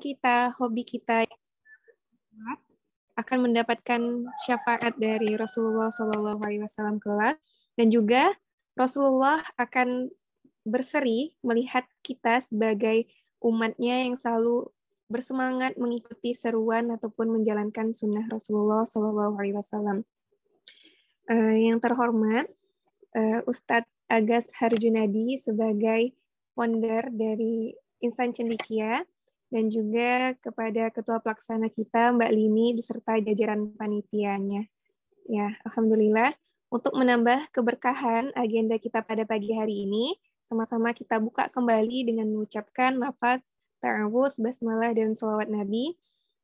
kita, hobi kita akan mendapatkan syafaat dari Rasulullah SAW kelak, dan juga Rasulullah akan berseri melihat kita sebagai umatnya yang selalu bersemangat mengikuti seruan ataupun menjalankan sunnah Rasulullah SAW. Yang terhormat, Ustadz Agas Harjunadi sebagai founder dari Insan Cendekia, dan juga kepada Ketua Pelaksana kita Mbak Lini beserta jajaran panitianya. Ya, alhamdulillah. Untuk menambah keberkahan agenda kita pada pagi hari ini, sama-sama kita buka kembali dengan mengucapkan lafaz ta'awuz, basmalah, dan sholawat Nabi.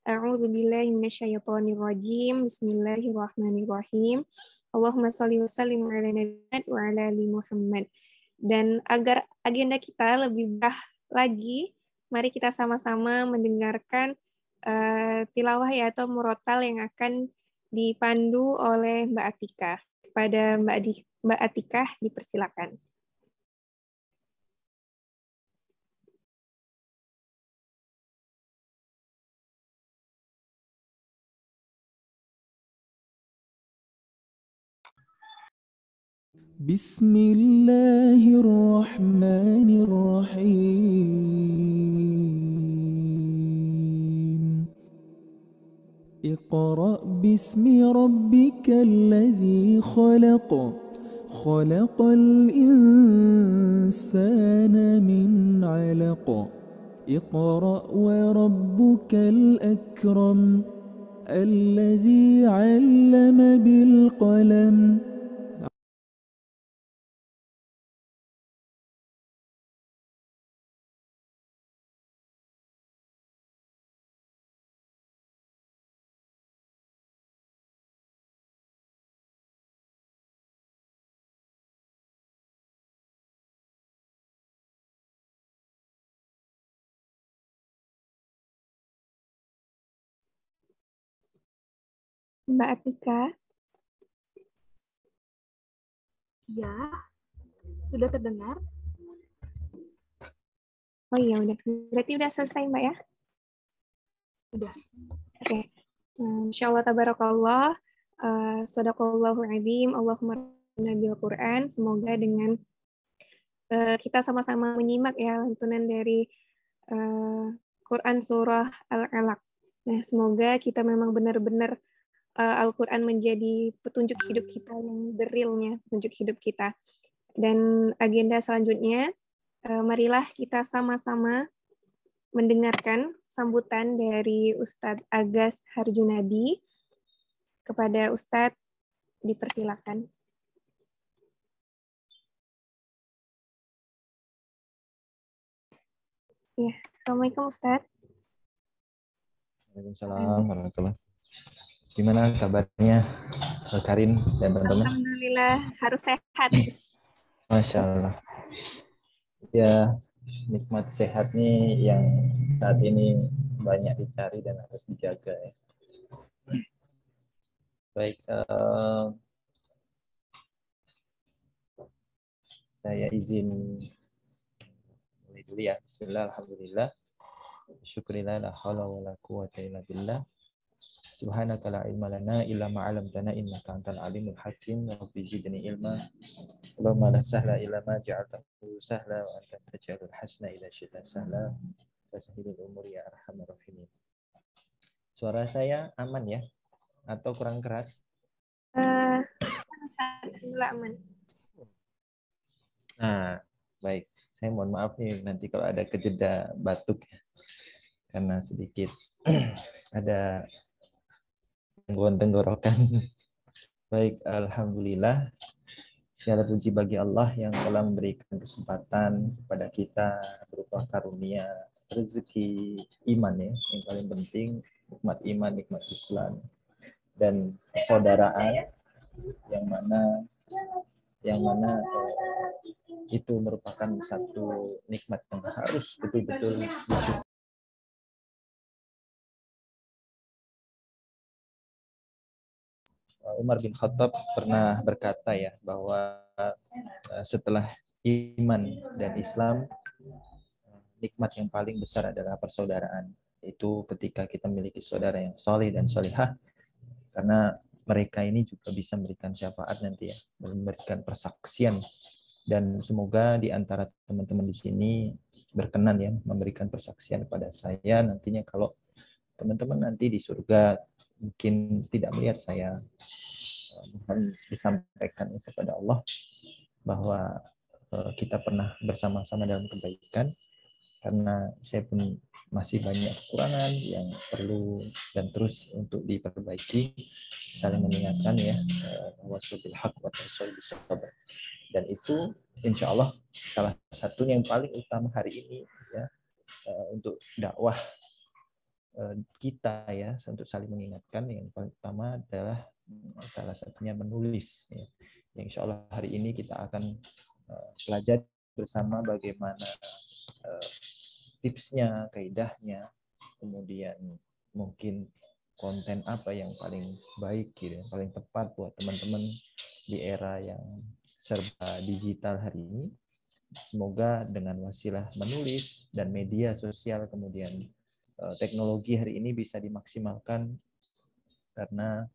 A'udzubillahi minasyaitonirrajim. Bismillahirrahmanirrahim. Allahumma sholli wa sallim ala Nabi wa ala ali Muhammad. Dan agar agenda kita lebih mudah lagi, mari kita sama-sama mendengarkan tilawah atau murotal yang akan dipandu oleh Mbak Atika. Kepada Mbak Atika dipersilakan. Bismillahirrahmanirrahim. Iqra' bismi rabbikal ladzi khalaq. Khalaqal insana min 'alaq. Iqra' wa rabbukal akram. Alladzi 'allama bil qalam. Mbak Atika. Ya, sudah terdengar? Oh iya, udah. Berarti udah selesai, Mbak ya? Udah. Oke. Insyaallah tabarakallah. Shadaqallahu adzim. Allahumma bil Quran. Semoga dengan kita sama-sama menyimak ya lantunan dari Quran surah Al-Alaq. Nah, semoga kita memang benar-benar Al-Quran menjadi petunjuk hidup kita yang the real-nya, petunjuk hidup kita. Dan agenda selanjutnya, marilah kita sama-sama mendengarkan sambutan dari Ustadz Agas Harjunadi. Kepada Ustadz, dipersilakan. Ya, Assalamualaikum Ustadz. Waalaikumsalam warahmatullahi. Gimana kabarnya Karin dan teman-teman? Alhamdulillah, harus sehat. Masya Allah. Ya, nikmat sehat nih yang saat ini banyak dicari dan harus dijaga ya. Baik, saya izin mulai dulu ya. Bismillah, alhamdulillah. Syukurillah, la hawla wa la quwwata illa billah. Subhanaka la ilma lana illa ma 'allamtana innaka antal alimul hakim. Rabbi zidni ilma. Allahumma la sahla illa ma ja'altahu sahla wa anta taj'alul hasna ila syi'ta sahla. Fasahilul umur ya arhamar rahimin. Suara saya aman ya? Atau kurang keras? Alhamdulillah aman. Nah, baik. Saya mohon maaf nih nanti kalau ada kejeda batuk ya. Karena sedikit ada gangguan tenggorokan. Baik, alhamdulillah. Segala puji bagi Allah yang telah memberikan kesempatan kepada kita berupa karunia, rezeki, iman ya. Yang paling penting nikmat iman, nikmat Islam dan persaudaraan yang mana itu merupakan satu nikmat yang harus betul-betul disyukuri. Umar bin Khattab pernah berkata ya bahwa setelah iman dan Islam, nikmat yang paling besar adalah persaudaraan. Itu ketika kita memiliki saudara yang soleh dan solehah, karena mereka ini juga bisa memberikan syafaat nanti ya, memberikan persaksian. Dan semoga di antara teman-teman di sini berkenan ya memberikan persaksian kepada saya nantinya kalau teman-teman nanti di surga mungkin tidak melihat saya, mohon disampaikan kepada Allah bahwa kita pernah bersama-sama dalam kebaikan, karena saya pun masih banyak kekurangan yang perlu dan terus untuk diperbaiki, saling mengingatkan ya, wasobil haq wa tawassul bis sabr. Dan itu insya Allah salah satu yang paling utama hari ini ya, untuk dakwah kita ya, untuk saling mengingatkan. Yang paling utama adalah salah satunya menulis ya. Yang insya Allah hari ini kita akan pelajari bersama bagaimana tipsnya, kaidahnya, kemudian mungkin konten apa yang paling baik gitu, yang paling tepat buat teman-teman di era yang serba digital hari ini. Semoga dengan wasilah menulis dan media sosial, kemudian teknologi hari ini bisa dimaksimalkan, karena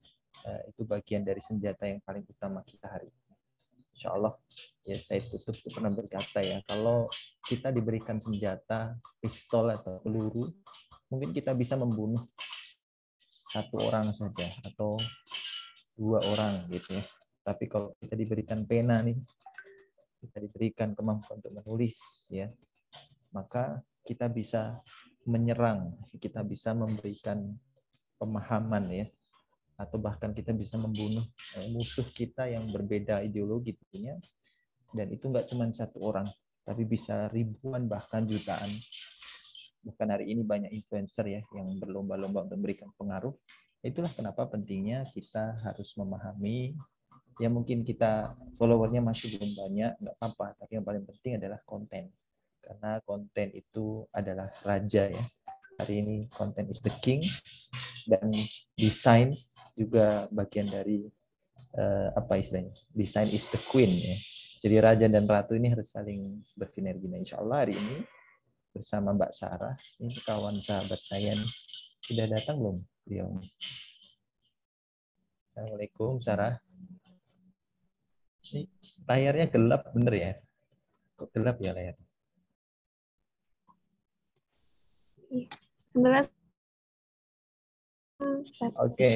itu bagian dari senjata yang paling utama kita hari ini. Insya Allah, ya saya tutup pernah berkata ya, kalau kita diberikan senjata, pistol atau peluru, mungkin kita bisa membunuh satu orang saja atau 2 orang gitu ya. Tapi kalau kita diberikan pena nih, kita diberikan kemampuan untuk menulis ya, maka kita bisa menyerang, kita bisa memberikan pemahaman ya, atau bahkan kita bisa membunuh musuh kita yang berbeda ideologi tentunya. Dan itu nggak cuma 1 orang, tapi bisa ribuan bahkan jutaan. Bahkan hari ini banyak influencer ya yang berlomba-lomba untuk memberikan pengaruh. Itulah kenapa pentingnya kita harus memahami. Ya mungkin kita followernya masih belum banyak, nggak apa-apa. Tapi yang paling penting adalah konten. Karena konten itu adalah raja ya. Hari ini konten is the king, dan desain juga bagian dari apa istilahnya, desain is the queen ya. Jadi raja dan ratu ini harus saling bersinergi. Nah, insya Allah hari ini bersama Mbak Sarah, ini kawan sahabat saya nih. Sudah datang belum beliau? Assalamualaikum Sarah. Ini layarnya gelap bener ya? Kok gelap ya layar? 11. Oke.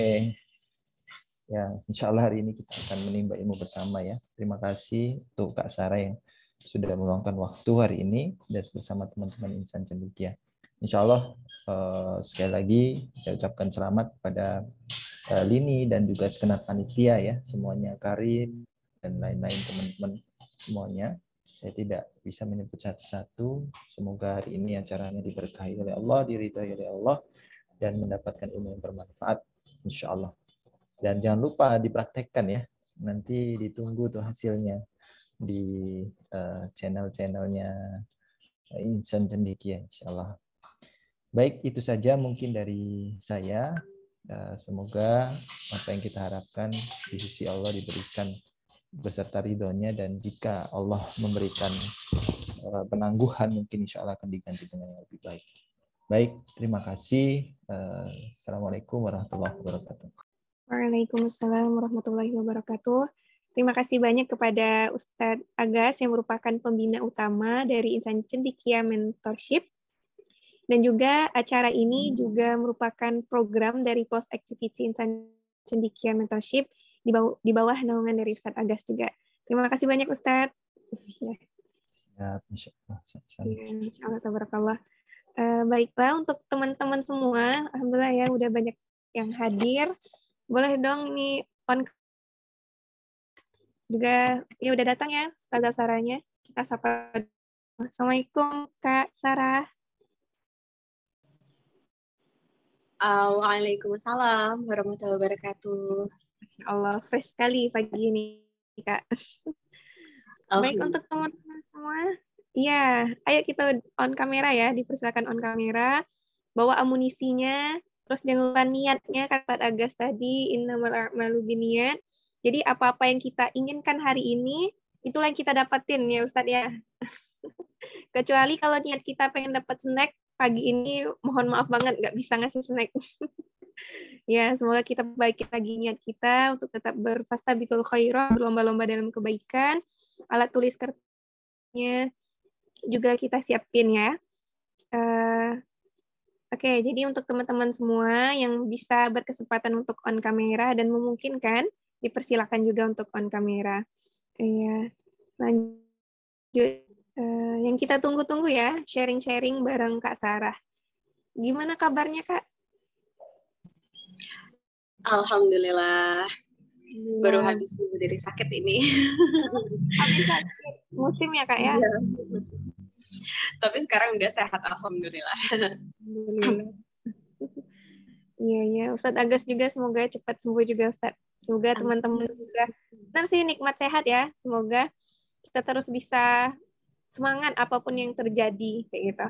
Ya, insya Allah hari ini kita akan menimba ilmu bersama ya. Terima kasih untuk Kak Sarah yang sudah meluangkan waktu hari ini dan bersama teman-teman Insan Cendekia. Insya Allah sekali lagi saya ucapkan selamat kepada Lini dan juga segenap panitia ya, semuanya, Karin dan lain-lain teman-teman semuanya. Saya tidak bisa menyebut satu-satu. Semoga hari ini acaranya diberkahi oleh Allah, diridhai oleh Allah, dan mendapatkan ilmu yang bermanfaat insya Allah. Dan jangan lupa dipraktekkan ya. Nanti ditunggu tuh hasilnya di channel-channelnya Insan Cendekia insyaallah. Baik, itu saja mungkin dari saya. Semoga apa yang kita harapkan di sisi Allah diberikan beserta ridhonya, dan jika Allah memberikan penangguhan mungkin insyaallah akan diganti dengan yang lebih baik. Baik, terima kasih. Assalamualaikum warahmatullahi wabarakatuh. Waalaikumsalam warahmatullahi wabarakatuh. Terima kasih banyak kepada Ustadz Agas yang merupakan pembina utama dari Insan Cendekia Mentorship. Dan juga acara ini juga merupakan program dari Post Activity Insan Cendekia Mentorship di bawah naungan dari Ustadz Agas juga. Terima kasih banyak Ustadz. Ya, insyaallah. Insyaallah tabarakallah. Baiklah untuk teman-teman semua, alhamdulillah ya udah banyak yang hadir. Boleh dong ini on juga ya udah datang ya Ustazah Sarahnya. Kita sapa. Assalamualaikum Kak Sarah. Waalaikumsalam warahmatullahi wabarakatuh. Ya Allah, fresh sekali pagi ini Kak. Baik untuk teman-teman semua. Ya, ayo kita on kamera ya, dipersilakan on kamera. Bawa amunisinya. Terus jangan lupa niatnya, kata Agas tadi, innamal a'malu binniyat. Jadi apa-apa yang kita inginkan hari ini, itulah yang kita dapatin ya Ustadz ya. Kecuali kalau niat kita pengen dapat snack, pagi ini mohon maaf banget nggak bisa ngasih snack. Ya, semoga kita perbaiki lagi niat kita untuk tetap berfastabiqul khairat, berlomba-lomba dalam kebaikan. Alat tulis kertasnya juga kita siapin ya. Oke, jadi untuk teman-teman semua yang bisa berkesempatan untuk on kamera dan memungkinkan, dipersilakan juga untuk on kamera. Iya, lanjut. Yang kita tunggu-tunggu ya, sharing-sharing bareng Kak Sarah. Gimana kabarnya, Kak? Alhamdulillah. Baru habis dari sakit ini. Habis sakit. Musim ya, Kak ya? Iya. Tapi sekarang udah sehat, alhamdulillah. Alhamdulillah. Iya, iya. Ustadz Agus juga semoga cepat sembuh juga, Ustadz. Semoga teman-teman juga. Benar sih, nikmat sehat ya. Semoga kita terus bisa semangat apapun yang terjadi kayak gitu.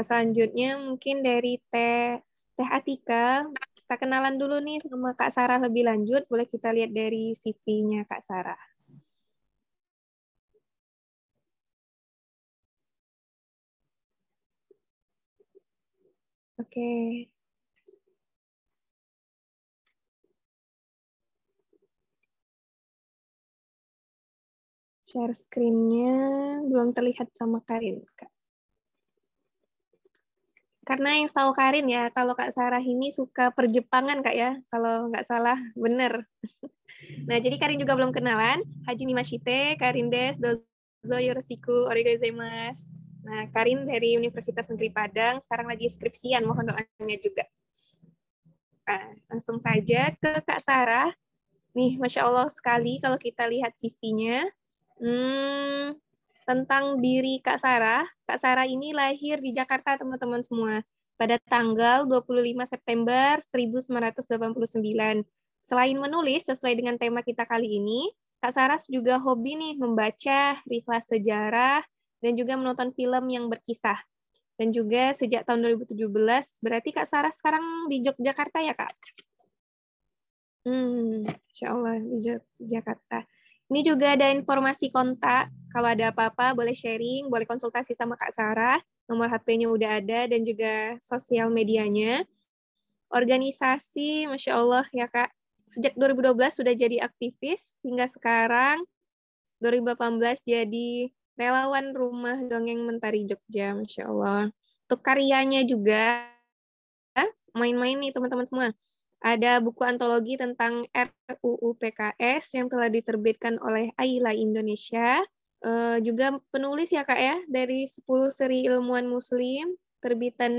Selanjutnya mungkin dari Teh Atika, kita kenalan dulu nih sama Kak Sarah lebih lanjut. Boleh kita lihat dari CV-nya Kak Sarah. Oke. Share screen-nya belum terlihat sama Karin, Kak. Karena yang tahu Karin ya, kalau Kak Sarah ini suka perjepangan Kak ya, kalau nggak salah, bener. Nah, jadi Karin juga belum kenalan. Hajime Mashite, Karin Des, Dozo Yoroshiku, Oregairu gozaimasu. Nah, Karin dari Universitas Negeri Padang, sekarang lagi skripsian, mohon doanya juga. Nah, langsung saja ke Kak Sarah. Nih, Masya Allah sekali kalau kita lihat CV-nya. Tentang diri Kak Sarah ini lahir di Jakarta, teman-teman semua, pada tanggal 25 September 1989. Selain menulis sesuai dengan tema kita kali ini, Kak Sarah juga hobi nih membaca, riwayat sejarah, dan juga menonton film yang berkisah. Dan juga sejak tahun 2017, berarti Kak Sarah sekarang di Yogyakarta ya, Kak? Insya Allah di Jakarta. Ini juga ada informasi kontak. Kalau ada apa-apa boleh sharing, boleh konsultasi sama Kak Sarah. Nomor HP-nya udah ada dan juga sosial medianya. Organisasi, Masya Allah ya Kak. Sejak 2012 sudah jadi aktivis, hingga sekarang 2018 jadi relawan Rumah Dongeng Mentari Jogja, Masya Allah. Untuk karyanya juga, main-main nih teman-teman semua. Ada buku antologi tentang RUU PKS yang telah diterbitkan oleh Ayla Indonesia. Juga penulis ya Kak ya, dari 10 seri ilmuwan muslim, terbitan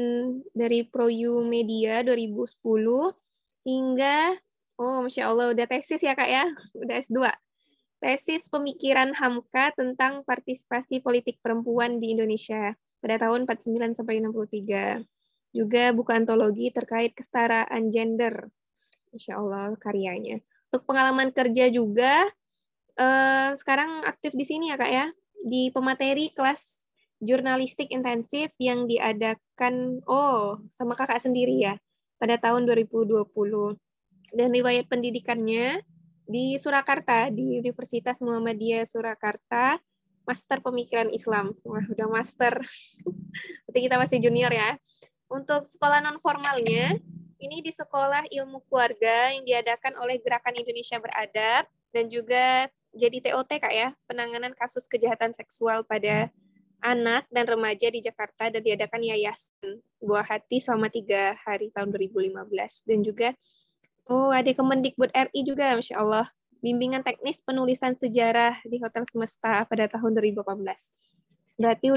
dari Proyu Media 2010, hingga, Masya Allah, udah tesis ya Kak ya, udah S2. Tesis pemikiran Hamka tentang partisipasi politik perempuan di Indonesia pada tahun 49 sampai 63. Juga buku antologi terkait kesetaraan gender. Masya Allah karyanya. Untuk pengalaman kerja juga, sekarang aktif di sini ya Kak ya, di pemateri kelas jurnalistik intensif yang diadakan, sama Kakak sendiri ya, pada tahun 2020. Dan riwayat pendidikannya di Surakarta, di Universitas Muhammadiyah Surakarta, Master Pemikiran Islam. Wah, udah master. Berarti kita masih junior ya. Untuk sekolah non formalnya, ini di Sekolah Ilmu Keluarga yang diadakan oleh Gerakan Indonesia Beradab dan juga jadi TOT Kak ya, penanganan kasus kejahatan seksual pada anak dan remaja di Jakarta, dan diadakan Yayasan Buah Hati selama 3 hari tahun 2015. Dan juga ada Kemendikbud RI juga, Masya Allah, bimbingan teknis penulisan sejarah di Hotel Semesta pada tahun 2018. Berarti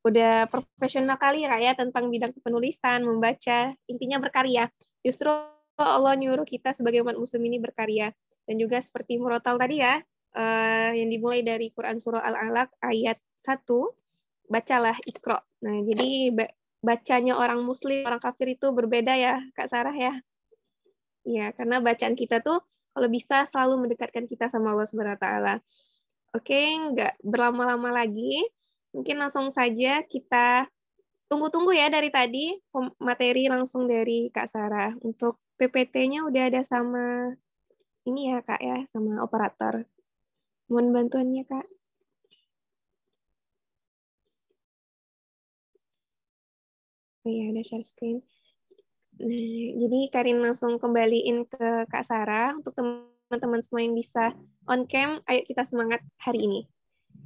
udah profesional kali ya tentang bidang penulisan, membaca, intinya berkarya. Justru Allah nyuruh kita sebagai umat muslim ini berkarya. Dan juga seperti murotal tadi ya, yang dimulai dari Quran Surah Al-Alaq ayat 1, bacalah Iqra. Nah, jadi bacanya orang muslim, orang kafir itu berbeda ya, Kak Sarah ya. Ya, karena bacaan kita tuh kalau bisa selalu mendekatkan kita sama Allah Subhanahu wa taala. Oke, nggak berlama-lama lagi. Mungkin langsung saja kita tunggu-tunggu ya dari tadi materi langsung dari Kak Sarah. Untuk PPT-nya udah ada sama ini ya Kak ya, sama operator. Mohon bantuannya Kak. Oh iya, ada share screen. Nah, jadi Karin langsung kembaliin ke Kak Sarah. Untuk teman-teman semua yang bisa on cam, ayo kita semangat hari ini.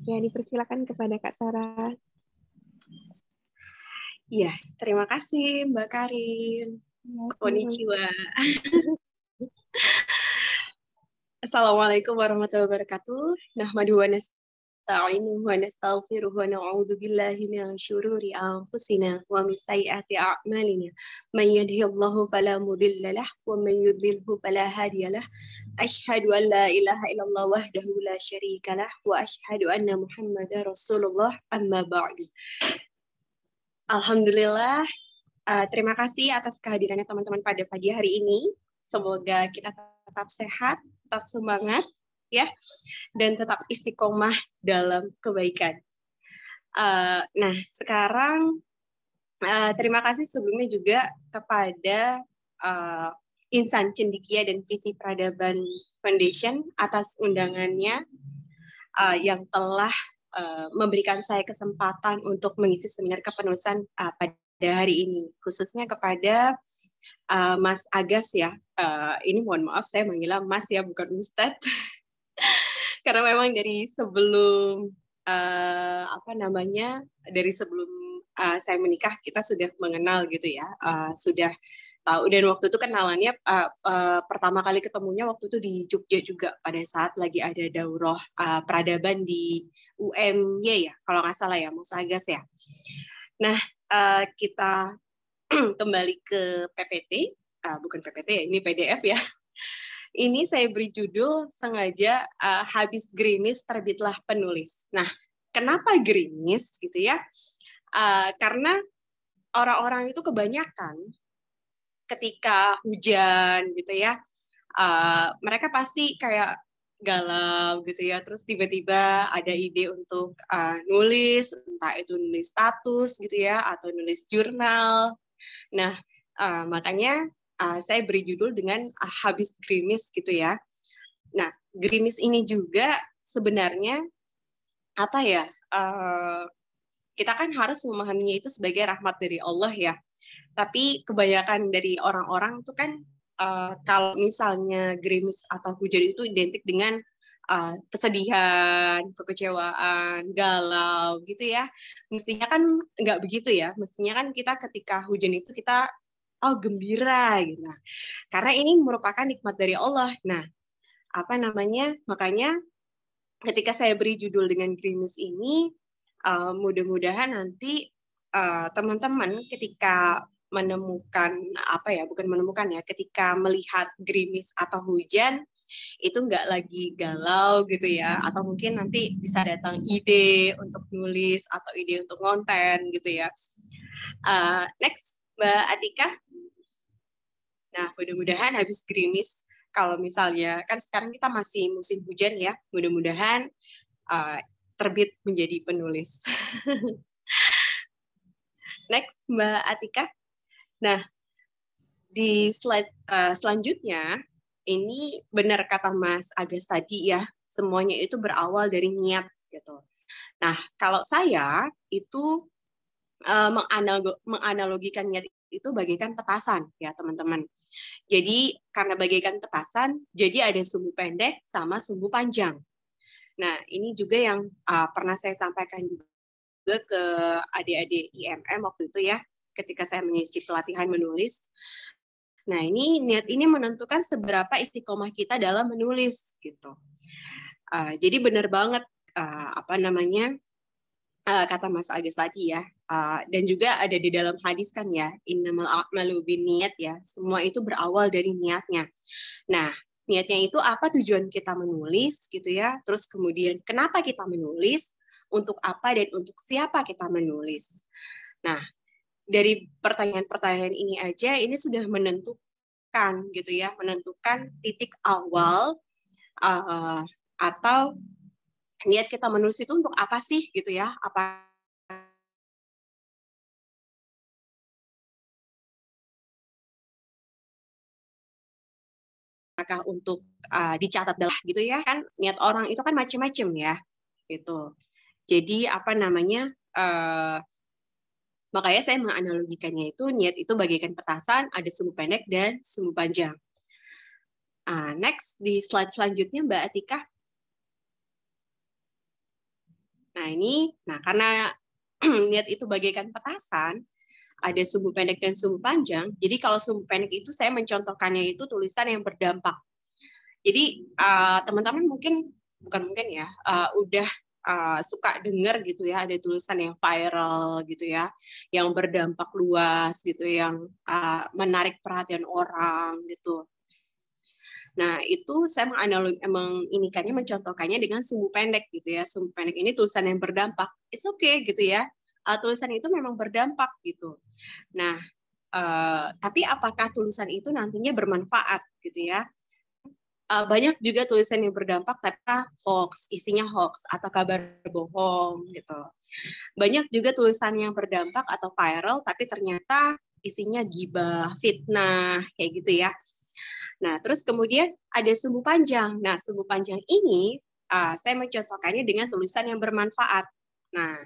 Ya, dipersilakan kepada Kak Sarah. Iya, terima kasih Mbak Karin. Konnichiwa. Assalamualaikum warahmatullahi wabarakatuh. Nahmaduhu wa nasta'inuhu wa nastaghfiruhu wa na'udzu billahi min syururi anfusina wa min sayyiati a'malina. May yahdihillahu fala mudilla lahu wa may yudlilhu fala hadiya lahu. Asyhadu an la ilaha illallah wahdahu la syarika lahu wa asyhadu anna Muhammadar Rasulullah amma ba'du. Alhamdulillah, terima kasih atas kehadirannya teman-teman pada pagi hari ini. Semoga kita tetap sehat, tetap semangat, ya, dan tetap istiqomah dalam kebaikan. Nah, sekarang terima kasih sebelumnya juga kepada Insan Cendekia dan Visi Peradaban Foundation atas undangannya yang telah memberikan saya kesempatan untuk mengisi seminar kepenulisan pada hari ini, khususnya kepada Mas Agas ya. Ini mohon maaf saya manggilnya Mas ya, bukan Ustadz. Karena memang dari sebelum dari sebelum saya menikah kita sudah mengenal gitu ya, sudah tahu, dan waktu itu kenalannya pertama kali ketemunya waktu itu di Jogja juga pada saat lagi ada daurah peradaban di UMY ya, kalau nggak salah ya, Mas Agas ya. Nah, kita kembali ke PPT, bukan PPT ya, ini PDF ya. Ini saya beri judul sengaja habis gerimis terbitlah penulis. Nah, kenapa gerimis gitu ya? Karena orang-orang itu kebanyakan ketika hujan gitu ya, mereka pasti kayak galau gitu ya, terus tiba-tiba ada ide untuk nulis, entah itu nulis status gitu ya, atau nulis jurnal. Nah, makanya saya beri judul dengan habis gerimis gitu ya. Nah, gerimis ini juga sebenarnya apa ya? Kita kan harus memahaminya itu sebagai rahmat dari Allah ya. Tapi kebanyakan dari orang-orang itu kan kalau misalnya gerimis atau hujan itu identik dengan kesedihan, kekecewaan, galau gitu ya. Mestinya kan nggak begitu ya. Mestinya kan kita ketika hujan itu kita gembira gitu. Nah, karena ini merupakan nikmat dari Allah. Nah, makanya ketika saya beri judul dengan gerimis ini, mudah-mudahan nanti teman-teman ketika ketika melihat gerimis atau hujan itu nggak lagi galau gitu ya, atau mungkin nanti bisa datang ide untuk nulis atau ide untuk konten gitu ya. Next, Mbak Atika. Nah, mudah-mudahan habis gerimis, kalau misalnya kan sekarang kita masih musim hujan ya, mudah-mudahan terbit menjadi penulis. Next, Mbak Atika. Nah, di slide selanjutnya, ini benar kata Mas Agas tadi ya, semuanya itu berawal dari niat gitu. Nah, kalau saya itu menganalogikan niat itu bagaikan petasan ya teman-teman. Jadi karena bagaikan petasan, jadi ada sumbu pendek sama sumbu panjang. Nah, ini juga yang pernah saya sampaikan juga ke adik-adik IMM waktu itu ya, ketika saya mengisi pelatihan menulis. Nah, ini niat ini menentukan seberapa istiqomah kita dalam menulis gitu. Jadi benar banget kata Mas Agus tadi ya, dan juga ada di dalam hadis kan ya, innamal a'malu binniyat ya, semua itu berawal dari niatnya. Nah, niatnya itu apa tujuan kita menulis gitu ya, terus kemudian kenapa kita menulis, untuk apa dan untuk siapa kita menulis. Nah, dari pertanyaan-pertanyaan ini aja, ini sudah menentukan gitu ya, menentukan titik awal atau niat kita menulis itu untuk apa sih gitu ya, apakah untuk dicatat dalam gitu ya, kan niat orang itu kan macam-macam ya gitu. Jadi Makanya saya menganalogikannya itu niat itu bagaikan petasan, ada sumbu pendek dan sumbu panjang. Next di slide selanjutnya Mbak Atika. Nah ini, karena niat itu bagaikan petasan, ada sumbu pendek dan sumbu panjang. Jadi kalau sumbu pendek itu saya mencontohkannya itu tulisan yang berdampak. Jadi teman-teman bukan mungkin ya, udah suka dengar gitu ya, ada tulisan yang viral gitu ya, yang berdampak luas gitu, yang menarik perhatian orang gitu. Nah, itu saya mencontohkannya dengan sumbu pendek gitu ya. Sumbu pendek ini tulisan yang berdampak. It's okay gitu ya. Tulisan itu memang berdampak gitu. Nah, tapi apakah tulisan itu nantinya bermanfaat gitu ya? Banyak juga tulisan yang berdampak tapi hoax, isinya hoax atau kabar bohong gitu. Banyak juga tulisan yang berdampak atau viral tapi ternyata isinya gibah, fitnah, kayak gitu ya. Nah, terus kemudian ada sumbu panjang. Nah, sumbu panjang ini saya mencontohkannya dengan tulisan yang bermanfaat. Nah,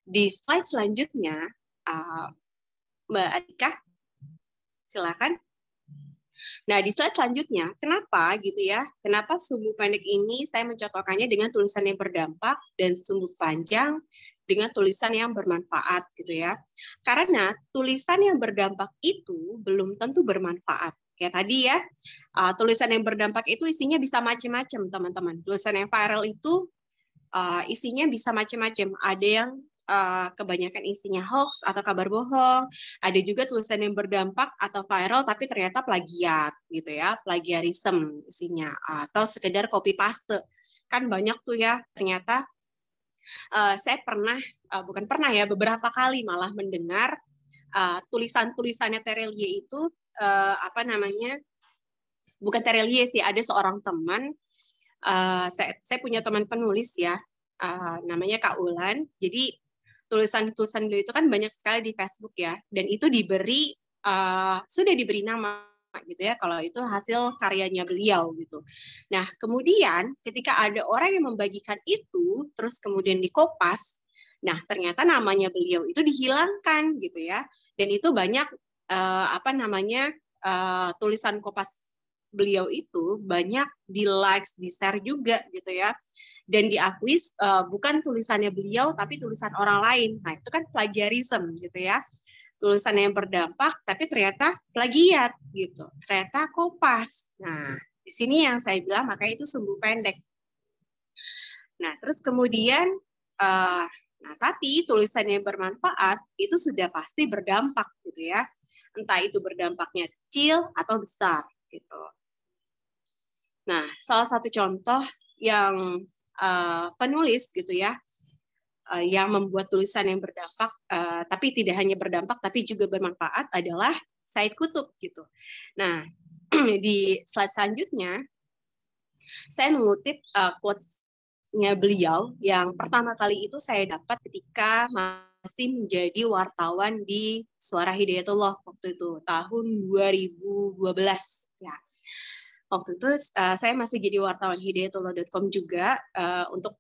di slide selanjutnya, Mbak Atika, silakan. Nah, di slide selanjutnya, kenapa gitu ya? Kenapa sumbu pendek ini saya mencontohkannya dengan tulisan yang berdampak dan sumbu panjang dengan tulisan yang bermanfaat gitu ya? Karena tulisan yang berdampak itu belum tentu bermanfaat. Kayak tadi ya, tulisan yang berdampak itu isinya bisa macam-macam, teman-teman. Tulisan yang viral itu isinya bisa macam-macam. Ada yang kebanyakan isinya hoax atau kabar bohong. Ada juga tulisan yang berdampak atau viral tapi ternyata plagiat gitu ya, plagiarisme isinya atau sekedar copy paste. Kan banyak tuh ya ternyata. Saya beberapa kali malah mendengar tulisan-tulisannya Terelie itu bukan Terelie sih, ada seorang teman, saya punya teman penulis ya, namanya Kak Ulan. Jadi tulisan-tulisan beliau itu kan banyak sekali di Facebook ya, dan itu sudah diberi nama gitu ya, kalau itu hasil karyanya beliau gitu. Nah kemudian ketika ada orang yang membagikan itu, terus kemudian dikopas, nah ternyata namanya beliau itu dihilangkan gitu ya, dan itu banyak tulisan kopas beliau itu banyak di likes, di share juga gitu ya, dan diakui bukan tulisannya beliau tapi tulisan orang lain. Nah itu kan plagiarisme gitu ya, tulisan yang berdampak tapi ternyata plagiat gitu, ternyata kopas. Nah di sini yang saya bilang makanya itu sumbu pendek. Nah terus kemudian tapi tulisan yang bermanfaat itu sudah pasti berdampak gitu ya, entah itu berdampaknya kecil atau besar gitu. Nah, salah satu contoh yang penulis gitu ya, yang membuat tulisan yang berdampak, tapi tidak hanya berdampak tapi juga bermanfaat adalah Said Qutb gitu. Nah, di slide selanjutnya saya mengutip quotes-nya beliau yang pertama kali itu saya dapat ketika masih menjadi wartawan di Suara Hidayatullah waktu itu tahun 2012 ya. Waktu itu saya masih jadi wartawan hidayatullah.com juga untuk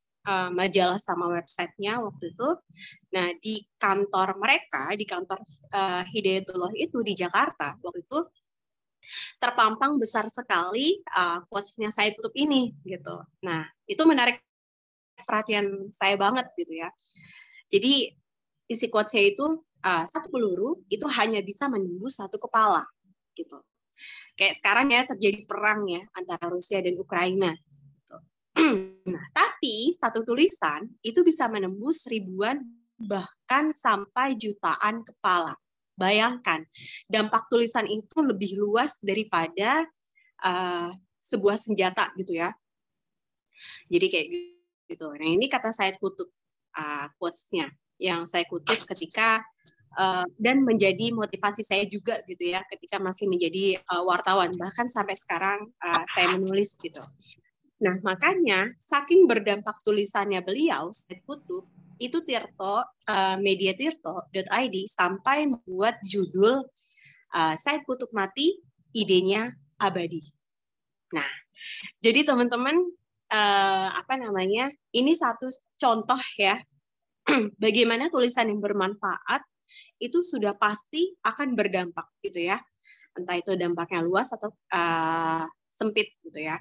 majalah sama websitenya waktu itu. Nah di kantor mereka, di kantor Hidayatullah itu di Jakarta waktu itu terpampang besar sekali quotes-nya Said Qutb ini gitu. Nah itu menarik perhatian saya banget gitu ya. Jadi isi quotes-nya itu satu peluru itu hanya bisa menembus satu kepala gitu. Kayak sekarang ya terjadi perang ya antara Rusia dan Ukraina. Gitu. Nah, tapi satu tulisan itu bisa menembus ribuan bahkan sampai jutaan kepala. Bayangkan, dampak tulisan itu lebih luas daripada sebuah senjata gitu ya. Jadi kayak gitu. Nah ini kata Said Qutb quotes-nya yang saya kutip ketika dan menjadi motivasi saya juga gitu ya ketika masih menjadi wartawan, bahkan sampai sekarang saya menulis gitu. Nah makanya saking berdampak tulisannya beliau Said Qutb itu mediatirto.id sampai membuat judul Said Qutb mati, idenya abadi. Nah jadi teman-teman ini satu contoh ya bagaimana tulisan yang bermanfaat itu sudah pasti akan berdampak gitu ya. Entah itu dampaknya luas atau sempit gitu ya.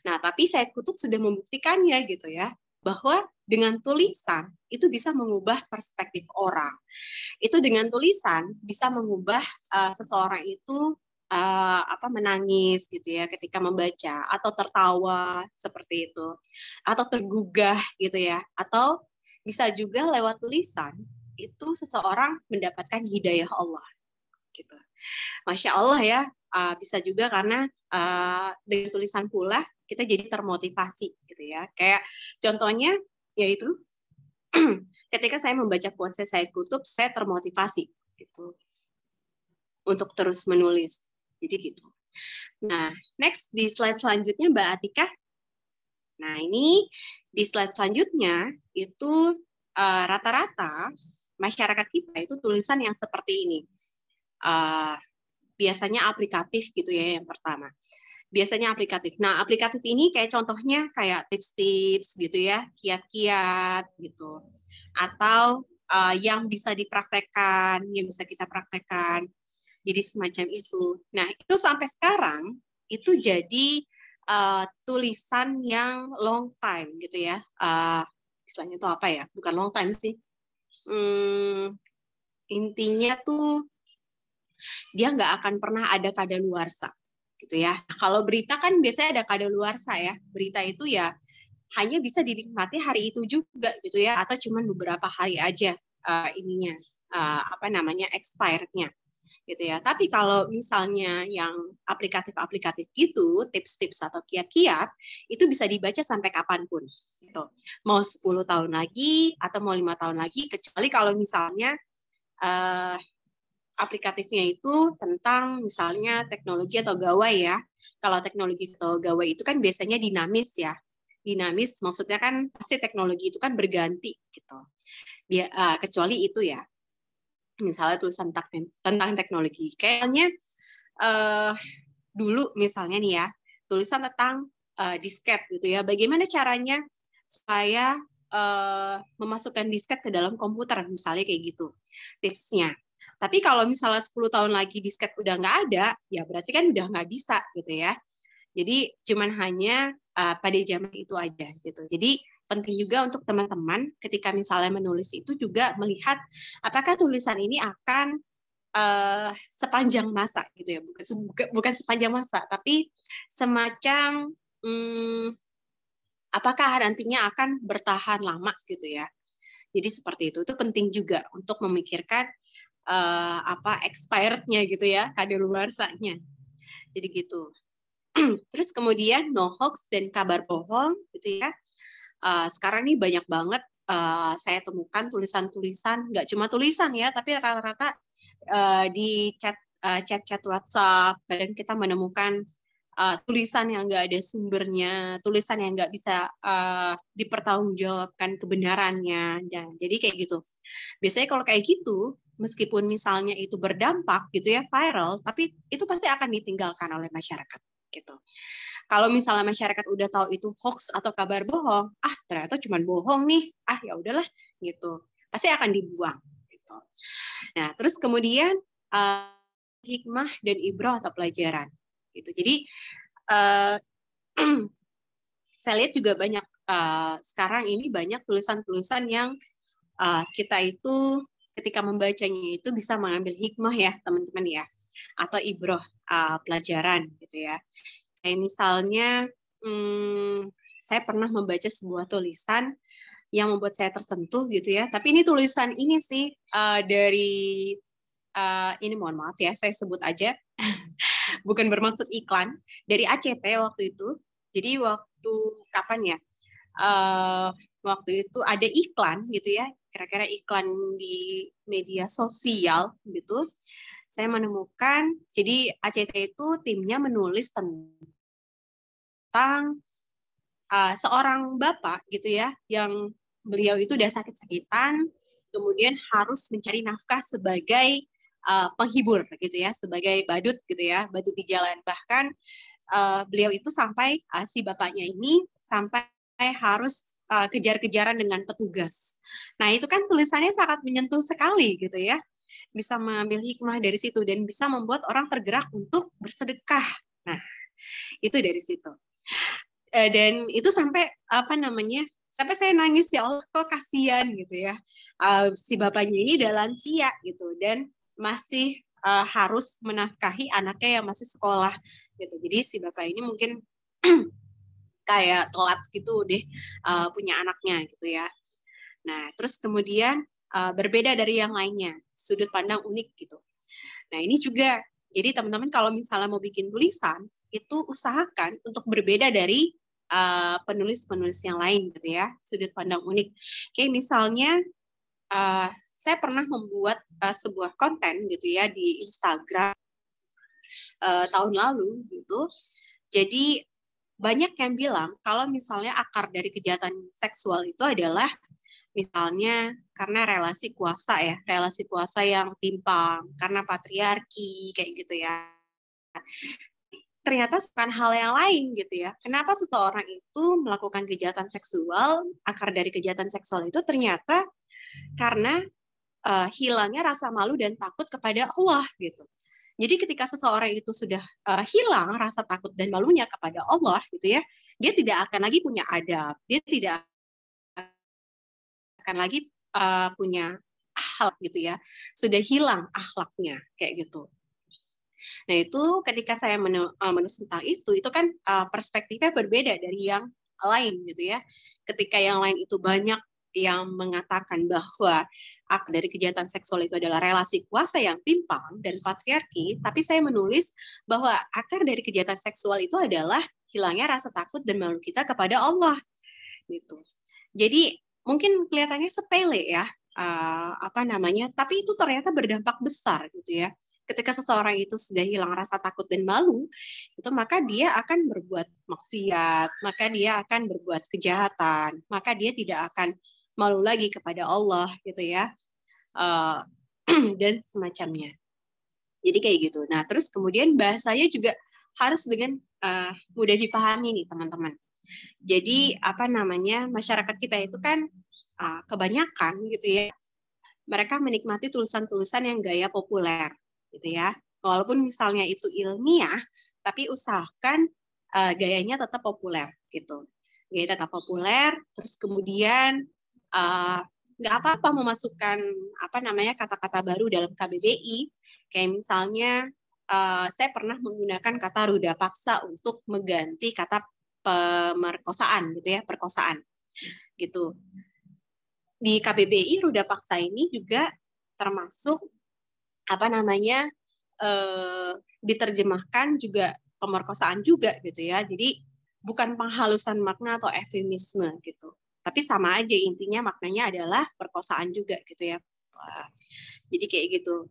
Nah, tapi Said Qutb sudah membuktikannya gitu ya, bahwa dengan tulisan itu bisa mengubah perspektif orang. Itu dengan tulisan bisa mengubah seseorang itu menangis gitu ya ketika membaca, atau tertawa seperti itu, atau tergugah gitu ya, atau bisa juga lewat tulisan itu seseorang mendapatkan hidayah Allah gitu. Masya Allah ya, bisa juga karena dengan tulisan pula kita jadi termotivasi gitu ya. Kayak contohnya yaitu ketika saya membaca quotes Said Qutb, saya termotivasi gitu untuk terus menulis. Jadi gitu. Nah, next di slide selanjutnya Mbak Atika. Nah, ini di slide selanjutnya itu rata-rata masyarakat kita itu tulisan yang seperti ini. Biasanya aplikatif gitu ya yang pertama. Biasanya aplikatif. Nah, aplikatif ini kayak contohnya kayak tips-tips gitu ya, kiat-kiat gitu. Atau yang bisa dipraktekkan, yang bisa kita praktekkan. Jadi semacam itu. Nah, itu sampai sekarang itu jadi tulisan yang long time gitu ya. Istilahnya itu apa ya? Bukan long time sih. Intinya tuh dia nggak akan pernah ada kadaluarsa gitu ya. Kalau berita kan biasanya ada kadaluarsa ya. Berita itu ya hanya bisa dinikmati hari itu juga gitu ya, atau cuma beberapa hari aja expirednya gitu ya. Tapi kalau misalnya yang aplikatif-aplikatif gitu, tips-tips atau kiat-kiat, itu bisa dibaca sampai kapanpun gitu. Mau 10 tahun lagi atau mau 5 tahun lagi, kecuali kalau misalnya aplikatifnya itu tentang misalnya teknologi atau gawai ya. Kalau teknologi atau gawai itu kan biasanya dinamis ya. Dinamis maksudnya kan pasti teknologi itu kan berganti gitu. Kecuali itu ya. Misalnya tulisan tentang teknologi. Kayaknya dulu misalnya nih ya, tulisan tentang disket gitu ya. Bagaimana caranya supaya memasukkan disket ke dalam komputer misalnya kayak gitu. Tipsnya. Tapi kalau misalnya 10 tahun lagi disket udah nggak ada, ya berarti kan udah nggak bisa gitu ya. Jadi cuman hanya pada zaman itu aja gitu. Jadi penting juga untuk teman-teman ketika misalnya menulis itu juga melihat apakah tulisan ini akan sepanjang masa gitu ya, bukan sepanjang masa, tapi semacam apakah nantinya akan bertahan lama gitu ya. Jadi seperti itu penting juga untuk memikirkan expirednya gitu ya, kadaluarsanya. Jadi gitu. Terus kemudian no hoax dan kabar bohong gitu ya. Sekarang nih banyak banget saya temukan tulisan-tulisan, nggak cuma tulisan ya, tapi rata-rata di chat WhatsApp, kadang kita menemukan tulisan yang nggak ada sumbernya, tulisan yang nggak bisa dipertanggungjawabkan kebenarannya. Jadi kayak gitu. Biasanya kalau kayak gitu, meskipun misalnya itu berdampak gitu ya, viral, tapi itu pasti akan ditinggalkan oleh masyarakat gitu. Kalau misalnya masyarakat udah tahu itu hoax atau kabar bohong, ternyata cuma bohong nih, ya udahlah gitu, pasti akan dibuang gitu. Nah, terus kemudian hikmah dan ibrah atau pelajaran gitu. Jadi saya lihat juga banyak sekarang ini banyak tulisan-tulisan yang kita itu ketika membacanya itu bisa mengambil hikmah ya teman-teman ya, atau ibrah pelajaran gitu ya. Kayak misalnya saya pernah membaca sebuah tulisan yang membuat saya tersentuh gitu ya. Tapi ini tulisan ini sih dari ini mohon maaf ya, saya sebut aja, bukan bermaksud iklan, dari ACT waktu itu. Jadi waktu kapan ya? Waktu itu ada iklan gitu ya, kira-kira iklan di media sosial gitu. Saya menemukan, jadi ACT itu timnya menulis tentang seorang bapak gitu ya, yang beliau itu udah sakit-sakitan, kemudian harus mencari nafkah sebagai penghibur gitu ya, sebagai badut gitu ya, badut di jalan. Bahkan beliau itu sampai si bapaknya ini sampai harus kejar-kejaran dengan petugas. Nah, itu kan tulisannya sangat menyentuh sekali gitu ya. Bisa mengambil hikmah dari situ dan bisa membuat orang tergerak untuk bersedekah. Nah, itu dari situ. Dan itu sampai sampai saya nangis, ya Allah kok kasihan gitu ya. Si bapaknya ini udah lansia gitu dan masih harus menafkahi anaknya yang masih sekolah gitu. Jadi si bapak ini mungkin kayak telat gitu deh punya anaknya gitu ya. Nah, terus kemudian berbeda dari yang lainnya, sudut pandang unik gitu. Nah, ini juga, jadi teman-teman kalau misalnya mau bikin tulisan, itu usahakan untuk berbeda dari penulis-penulis yang lain gitu ya, sudut pandang unik. Kayak misalnya, saya pernah membuat sebuah konten gitu ya di Instagram tahun lalu gitu. Jadi banyak yang bilang kalau misalnya akar dari kejahatan seksual itu adalah misalnya karena relasi kuasa yang timpang, karena patriarki kayak gitu ya. Ternyata bukan hal yang lain gitu ya. Kenapa seseorang itu melakukan kejahatan seksual, akar dari kejahatan seksual itu ternyata karena hilangnya rasa malu dan takut kepada Allah gitu. Jadi ketika seseorang itu sudah hilang rasa takut dan malunya kepada Allah gitu ya, dia tidak akan lagi punya adab, dia tidak akan lagi punya akhlak gitu ya, sudah hilang akhlaknya kayak gitu. Nah itu ketika saya menulis tentang itu kan perspektifnya berbeda dari yang lain gitu ya. Ketika yang lain itu banyak yang mengatakan bahwa akar dari kejahatan seksual itu adalah relasi kuasa yang timpang dan patriarki, tapi saya menulis bahwa akar dari kejahatan seksual itu adalah hilangnya rasa takut dan malu kita kepada Allah gitu. Jadi mungkin kelihatannya sepele ya, tapi itu ternyata berdampak besar gitu ya. Ketika seseorang itu sudah hilang rasa takut dan malu, itu maka dia akan berbuat maksiat, maka dia akan berbuat kejahatan, maka dia tidak akan malu lagi kepada Allah gitu ya, dan semacamnya. Jadi kayak gitu. Nah terus kemudian bahasanya juga harus dengan mudah dipahami nih teman-teman. Jadi masyarakat kita itu kan kebanyakan gitu ya, mereka menikmati tulisan-tulisan yang gaya populer gitu ya. Walaupun misalnya itu ilmiah, tapi usahakan gayanya tetap populer gitu. Gaya tetap populer, terus kemudian nggak apa-apa memasukkan kata-kata baru dalam KBBI. Kayak misalnya saya pernah menggunakan kata ruda paksa untuk mengganti kata pemerkosaan gitu ya, perkosaan gitu. Di KBBI ruda paksa ini juga termasuk diterjemahkan juga pemerkosaan juga gitu ya. Jadi bukan penghalusan makna atau eufemisme gitu. Tapi sama aja intinya maknanya adalah perkosaan juga gitu ya. Jadi kayak gitu.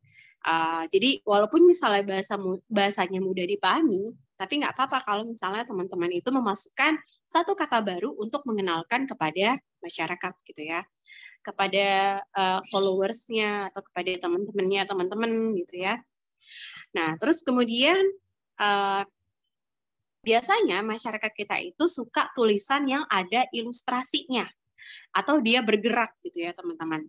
Jadi walaupun misalnya bahasanya mudah dipahami, tapi nggak apa-apa kalau misalnya teman-teman itu memasukkan satu kata baru untuk mengenalkan kepada masyarakat gitu ya, kepada followersnya atau kepada teman-teman gitu ya. Nah terus kemudian biasanya masyarakat kita itu suka tulisan yang ada ilustrasinya atau dia bergerak gitu ya teman-teman.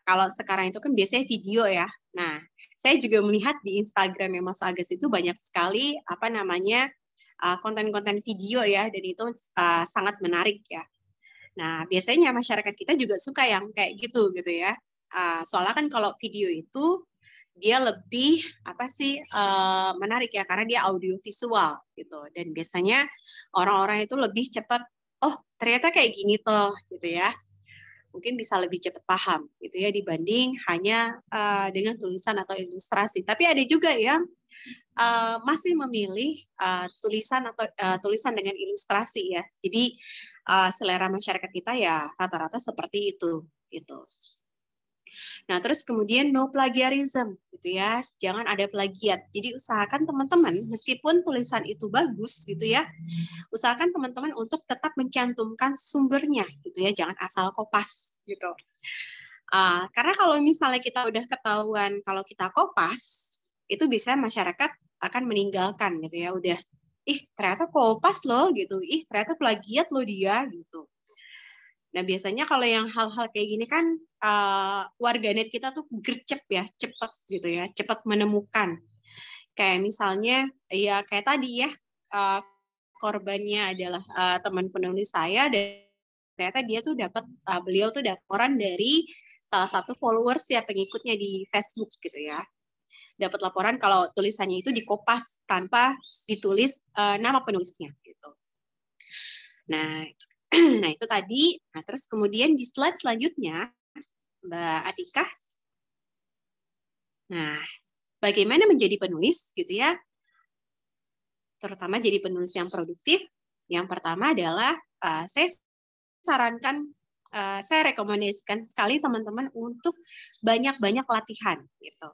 Kalau sekarang itu kan biasanya video ya. Nah, saya juga melihat di Instagram Mas Agus itu banyak sekali konten-konten video ya, dan itu sangat menarik ya. Nah, biasanya masyarakat kita juga suka yang kayak gitu ya. Soalnya kan kalau video itu dia lebih menarik ya, karena dia audio visual gitu. Dan biasanya orang-orang itu lebih cepat, oh ternyata kayak gini toh gitu ya. Mungkin bisa lebih cepat paham gitu ya dibanding hanya dengan tulisan atau ilustrasi. Tapi ada juga yang masih memilih tulisan dengan ilustrasi ya. Jadi selera masyarakat kita ya rata-rata seperti itu gitu. Nah, terus kemudian no plagiarism gitu ya. Jangan ada plagiat. Jadi usahakan teman-teman meskipun tulisan itu bagus gitu ya, usahakan teman-teman untuk tetap mencantumkan sumbernya gitu ya. Jangan asal kopas gitu. Karena kalau misalnya kita udah ketahuan kalau kita kopas, itu bisa masyarakat akan meninggalkan gitu ya. Udah, ternyata kopas loh gitu. Ternyata plagiat loh dia gitu. Nah, biasanya kalau yang hal-hal kayak gini kan warganet kita tuh gercep ya, cepat gitu ya, cepat menemukan. Kayak misalnya ya kayak tadi ya, korbannya adalah teman penulis saya, dan ternyata dia tuh beliau tuh dapat laporan dari salah satu followers ya, pengikutnya di Facebook gitu ya. Dapat laporan kalau tulisannya itu dikopas tanpa ditulis nama penulisnya gitu. Nah, nah itu tadi. Nah, terus kemudian di slide selanjutnya, Mbak Atika. Nah, bagaimana menjadi penulis gitu ya? Terutama jadi penulis yang produktif. Yang pertama adalah saya sarankan, saya rekomendasikan sekali teman-teman untuk banyak-banyak latihan gitu.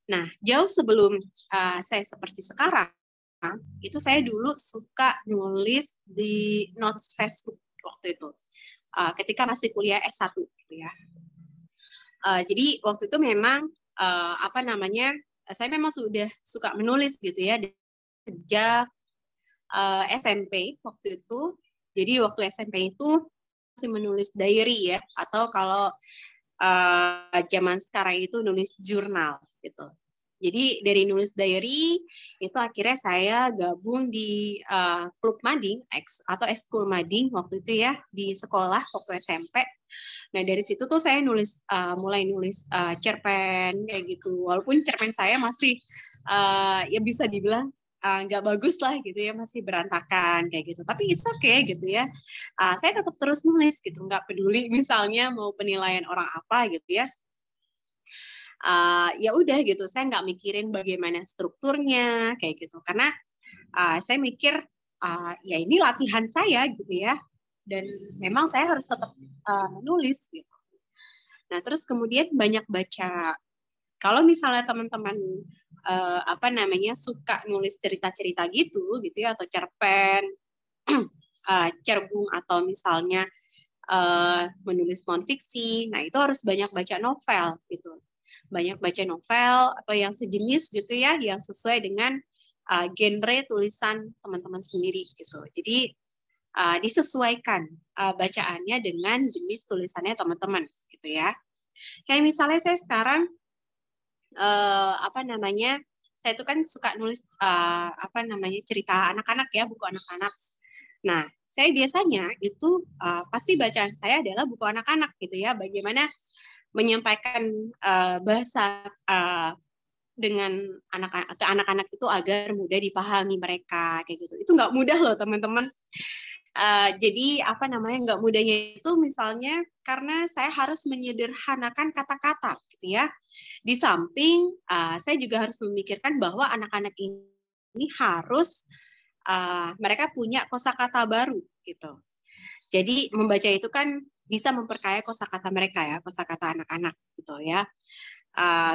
Nah, jauh sebelum saya seperti sekarang, itu saya dulu suka nulis di notes Facebook waktu itu, ketika masih kuliah S1 gitu ya. Jadi waktu itu memang saya memang sudah suka menulis gitu ya sejak SMP waktu itu. Jadi waktu SMP itu masih menulis diary ya, atau kalau zaman sekarang itu nulis jurnal gitu. Jadi dari nulis diary itu akhirnya saya gabung di klub mading atau ekskul mading waktu itu ya di sekolah waktu SMP. Nah dari situ tuh saya mulai nulis cerpen kayak gitu. Walaupun cerpen saya masih ya bisa dibilang nggak bagus lah gitu ya, masih berantakan kayak gitu. Tapi it's okay gitu ya. Saya tetap terus nulis gitu, nggak peduli misalnya mau penilaian orang apa gitu ya. Ya udah gitu, saya nggak mikirin bagaimana strukturnya kayak gitu, karena saya mikir ya ini latihan saya gitu ya, dan memang saya harus tetap menulis gitu. Nah terus kemudian banyak baca. Kalau misalnya teman-teman suka nulis cerita-cerita gitu ya, atau cerpen, cerbung, atau misalnya menulis non-fiksi, nah itu harus banyak baca novel gitu. Banyak baca novel atau yang sejenis gitu ya, yang sesuai dengan genre tulisan teman-teman sendiri gitu. Jadi disesuaikan bacaannya dengan jenis tulisannya teman-teman gitu ya. Kayak misalnya saya sekarang saya itu kan suka nulis cerita anak-anak ya, buku anak-anak. Nah, saya biasanya itu pasti bacaan saya adalah buku anak-anak gitu ya. Bagaimana menyampaikan bahasa dengan anak-anak itu agar mudah dipahami mereka kayak gitu. Itu nggak mudah loh teman-teman. Jadi nggak mudahnya itu misalnya karena saya harus menyederhanakan kata-kata gitu ya. Di samping saya juga harus memikirkan bahwa anak-anak ini harus mereka punya kosakata baru gitu. Jadi membaca itu kan bisa memperkaya kosakata mereka ya, kosakata anak-anak gitu ya.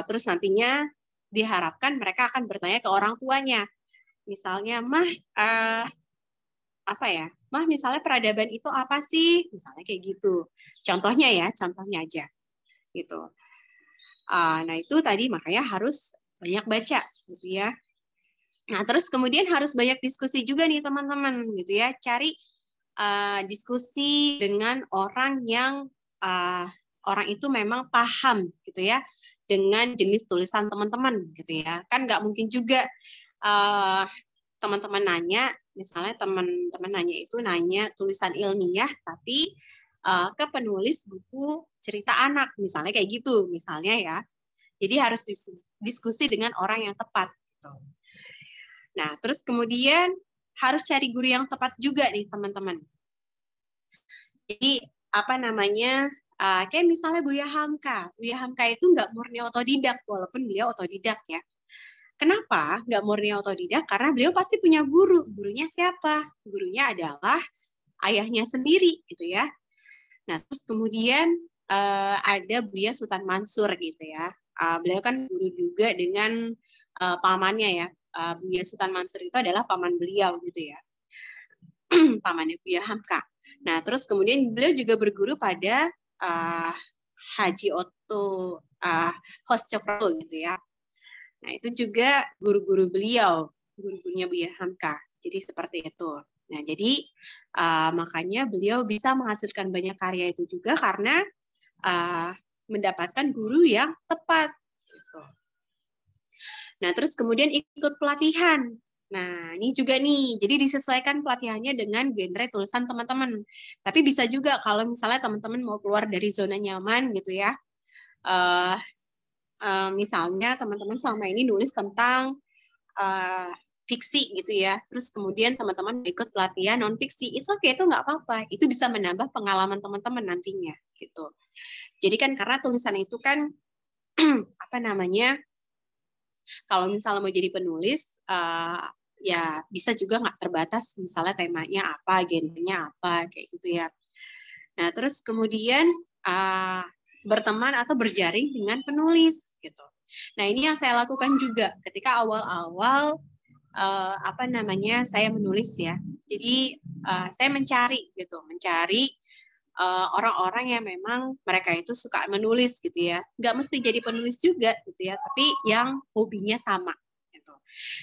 Terus nantinya diharapkan mereka akan bertanya ke orang tuanya. Misalnya, Mah, Mah misalnya peradaban itu apa sih? Misalnya kayak gitu. Contohnya aja gitu. Nah itu tadi makanya harus banyak baca gitu ya. Nah terus kemudian harus banyak diskusi juga nih teman-teman gitu ya. Cari diskusi dengan orang yang orang itu memang paham gitu ya dengan jenis tulisan teman-teman gitu ya. Kan nggak mungkin juga teman-teman nanya, misalnya teman-teman nanya tulisan ilmiah tapi ke penulis buku cerita anak misalnya kayak gitu misalnya ya. Jadi harus diskusi dengan orang yang tepat gitu. Nah, terus kemudian harus cari guru yang tepat juga nih teman-teman. Jadi kayak misalnya Buya Hamka. Buya Hamka itu nggak murni otodidak, walaupun beliau otodidak ya. Kenapa nggak murni otodidak? Karena beliau pasti punya guru. Gurunya siapa? Gurunya adalah ayahnya sendiri gitu ya. Nah, terus kemudian ada Buya Sultan Mansur gitu ya. Beliau kan guru juga dengan pamannya ya. Buya Sultan Mansur itu adalah paman beliau gitu ya. Pamannya Buya Hamka. Nah, terus kemudian beliau juga berguru pada Haji Otto Hoscokro gitu ya. Nah, itu juga guru-guru beliau, guru-gurunya Buya Hamka. Jadi seperti itu. Nah, jadi makanya beliau bisa menghasilkan banyak karya itu juga karena mendapatkan guru yang tepat. Gitu. Nah, terus kemudian ikut pelatihan. Nah, ini juga nih, jadi disesuaikan pelatihannya dengan genre tulisan teman-teman. Tapi bisa juga kalau misalnya teman-teman mau keluar dari zona nyaman gitu ya. Misalnya teman-teman selama ini nulis tentang fiksi gitu ya, terus kemudian teman-teman ikut pelatihan non fiksi, itu oke, itu nggak apa-apa, itu bisa menambah pengalaman teman-teman nantinya gitu. Jadi kan karena tulisan itu kan apa namanya, kalau misalnya mau jadi penulis ya bisa juga nggak terbatas misalnya temanya apa, genrenya apa kayak gitu ya. Nah terus kemudian berteman atau berjaring dengan penulis gitu. Nah ini yang saya lakukan juga ketika awal-awal apa namanya saya menulis ya. Jadi saya mencari orang-orang yang memang mereka itu suka menulis gitu ya. Nggak mesti jadi penulis juga gitu ya, tapi yang hobinya sama. Gitu.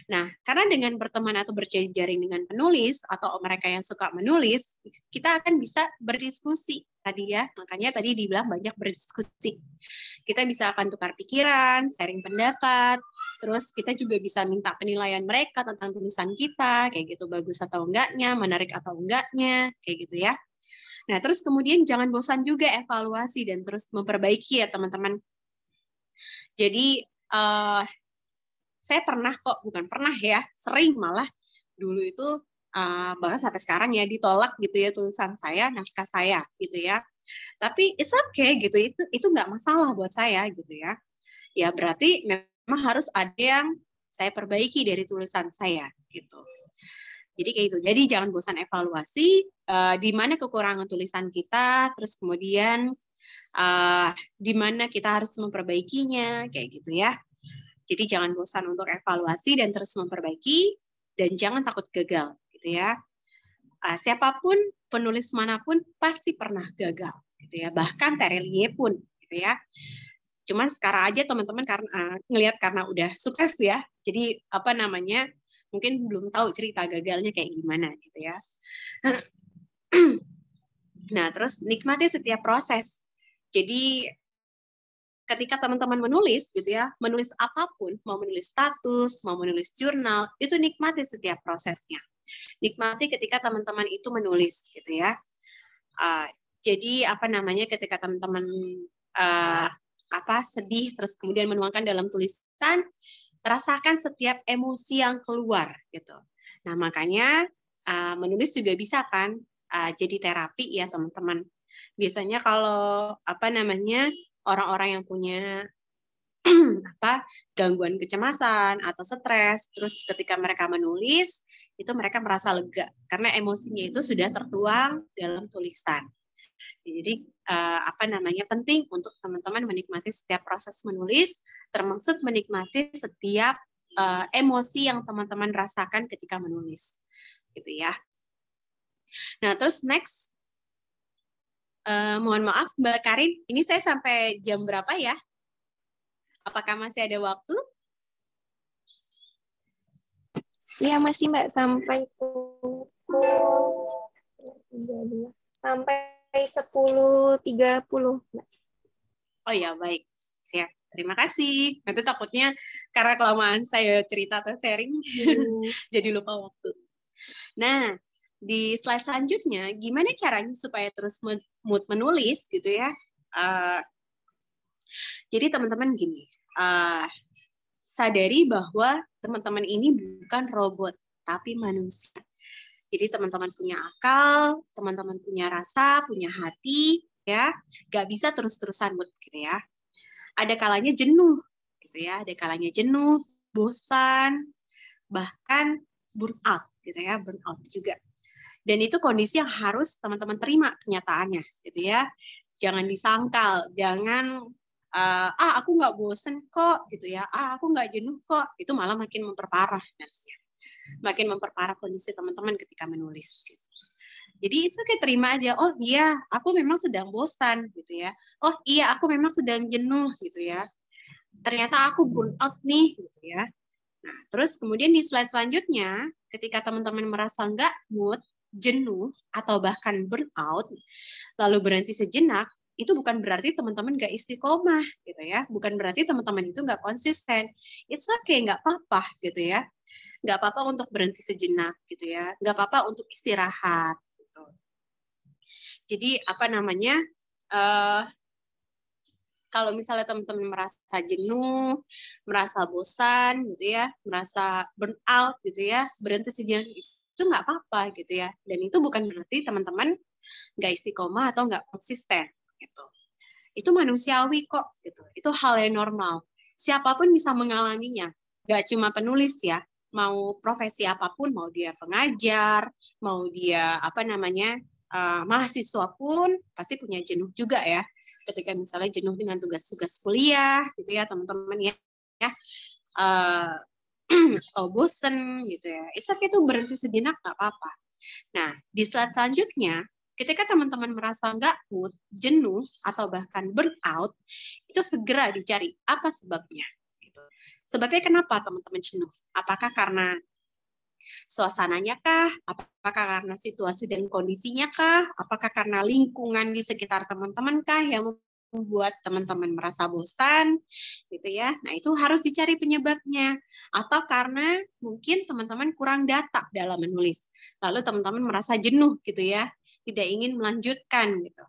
Nah, karena dengan berteman atau berjaring dengan penulis atau mereka yang suka menulis, kita akan bisa berdiskusi tadi ya. Makanya tadi dibilang banyak berdiskusi. Kita bisa akan tukar pikiran, sharing pendapat, terus kita juga bisa minta penilaian mereka tentang tulisan kita, kayak gitu bagus atau enggaknya, menarik atau enggaknya, kayak gitu ya. Nah, terus kemudian jangan bosan juga evaluasi dan terus memperbaiki ya teman-teman. Jadi saya pernah kok, bukan pernah ya, sering malah dulu itu bahkan sampai sekarang ya ditolak gitu ya tulisan saya, naskah saya gitu ya. Tapi it's okay gitu, itu nggak masalah buat saya gitu ya. Ya berarti memang harus ada yang saya perbaiki dari tulisan saya gitu. Jadi kayak gitu. Jadi jangan bosan evaluasi di mana kekurangan tulisan kita, terus kemudian di mana kita harus memperbaikinya, kayak gitu ya. Jadi jangan bosan untuk evaluasi dan terus memperbaiki, dan jangan takut gagal, gitu ya. Siapapun, penulis manapun pasti pernah gagal, gitu ya. Bahkan Terelie pun, gitu ya. Cuman sekarang aja teman-teman karena ngelihat karena udah sukses ya, jadi apa namanya mungkin belum tahu cerita gagalnya kayak gimana, gitu ya. Nah, terus nikmati setiap proses. Jadi ketika teman-teman menulis gitu ya, menulis apapun, mau menulis status, mau menulis jurnal, itu nikmati setiap prosesnya. Nikmati ketika teman-teman itu menulis gitu ya. Jadi apa namanya ketika teman-teman sedih terus kemudian menuangkan dalam tulisan, rasakan setiap emosi yang keluar gitu. Nah, makanya menulis juga bisa kan jadi terapi ya teman-teman. Biasanya kalau apa namanya orang-orang yang punya gangguan kecemasan atau stres, terus ketika mereka menulis itu mereka merasa lega karena emosinya itu sudah tertuang dalam tulisan. Jadi apa namanya penting untuk teman-teman menikmati setiap proses menulis, termasuk menikmati setiap emosi yang teman-teman rasakan ketika menulis, gitu ya. Nah terus next. Mohon maaf Mbak Karin, ini saya sampai jam berapa ya? Apakah masih ada waktu? Iya masih Mbak, sampai pukul 10.30 Mbak. Oh ya, baik. Siap. Terima kasih. Nanti takutnya karena kelamaan saya cerita atau sharing, jadi lupa waktu. Nah, di slide selanjutnya, gimana caranya supaya terus mood menulis gitu ya? Jadi teman-teman gini, sadari bahwa teman-teman ini bukan robot, tapi manusia. Jadi teman-teman punya akal, teman-teman punya rasa, punya hati, ya, nggak bisa terus-terusan mood gitu ya. Ada kalanya jenuh, gitu ya. Ada kalanya jenuh, bosan, bahkan burnout, gitu ya, burnout juga. Dan itu kondisi yang harus teman-teman terima kenyataannya, gitu ya. Jangan disangkal, jangan aku nggak bosen kok, gitu ya. Aku nggak jenuh kok. Itu malah makin memperparah nantinya. Makin memperparah kondisi teman-teman ketika menulis. Gitu. Jadi itu kayak terima aja. Oh iya, aku memang sedang bosan, gitu ya. Oh iya, aku memang sedang jenuh, gitu ya. Ternyata aku burnout nih, gitu ya. Nah, terus kemudian di slide selanjutnya, ketika teman-teman merasa nggak mood, jenuh atau bahkan burnout, lalu berhenti sejenak, itu bukan berarti teman-teman nggak istiqomah gitu ya, bukan berarti teman-teman itu nggak konsisten. It's okay, nggak apa-apa gitu ya, nggak apa-apa untuk berhenti sejenak gitu ya, nggak apa-apa untuk istirahat gitu. Jadi apa namanya, kalau misalnya teman-teman merasa jenuh, merasa bosan gitu ya, merasa burnout gitu ya, berhenti sejenak itu nggak apa-apa gitu ya. Dan itu bukan berarti teman-teman nggak istiqomah atau nggak konsisten gitu. Itu manusiawi kok gitu. Itu hal yang normal. Siapapun bisa mengalaminya. Nggak cuma penulis ya, mau profesi apapun, mau dia pengajar, mau dia apa namanya mahasiswa pun pasti punya jenuh juga ya. Ketika misalnya jenuh dengan tugas-tugas kuliah gitu ya teman-teman ya, atau bosen gitu ya, it's okay tuh berhenti sejenak nggak apa-apa. Nah di slide selanjutnya, ketika teman-teman merasa nggak mood, jenuh atau bahkan burnout, itu segera dicari apa sebabnya. Gitu. Sebabnya kenapa teman-teman jenuh? Apakah karena suasananya kah? Apakah karena situasi dan kondisinya kah? Apakah karena lingkungan di sekitar teman-teman kah yang membuat teman-teman merasa bosan gitu ya. Nah, itu harus dicari penyebabnya. Atau karena mungkin teman-teman kurang data dalam menulis. Lalu teman-teman merasa jenuh gitu ya, tidak ingin melanjutkan gitu.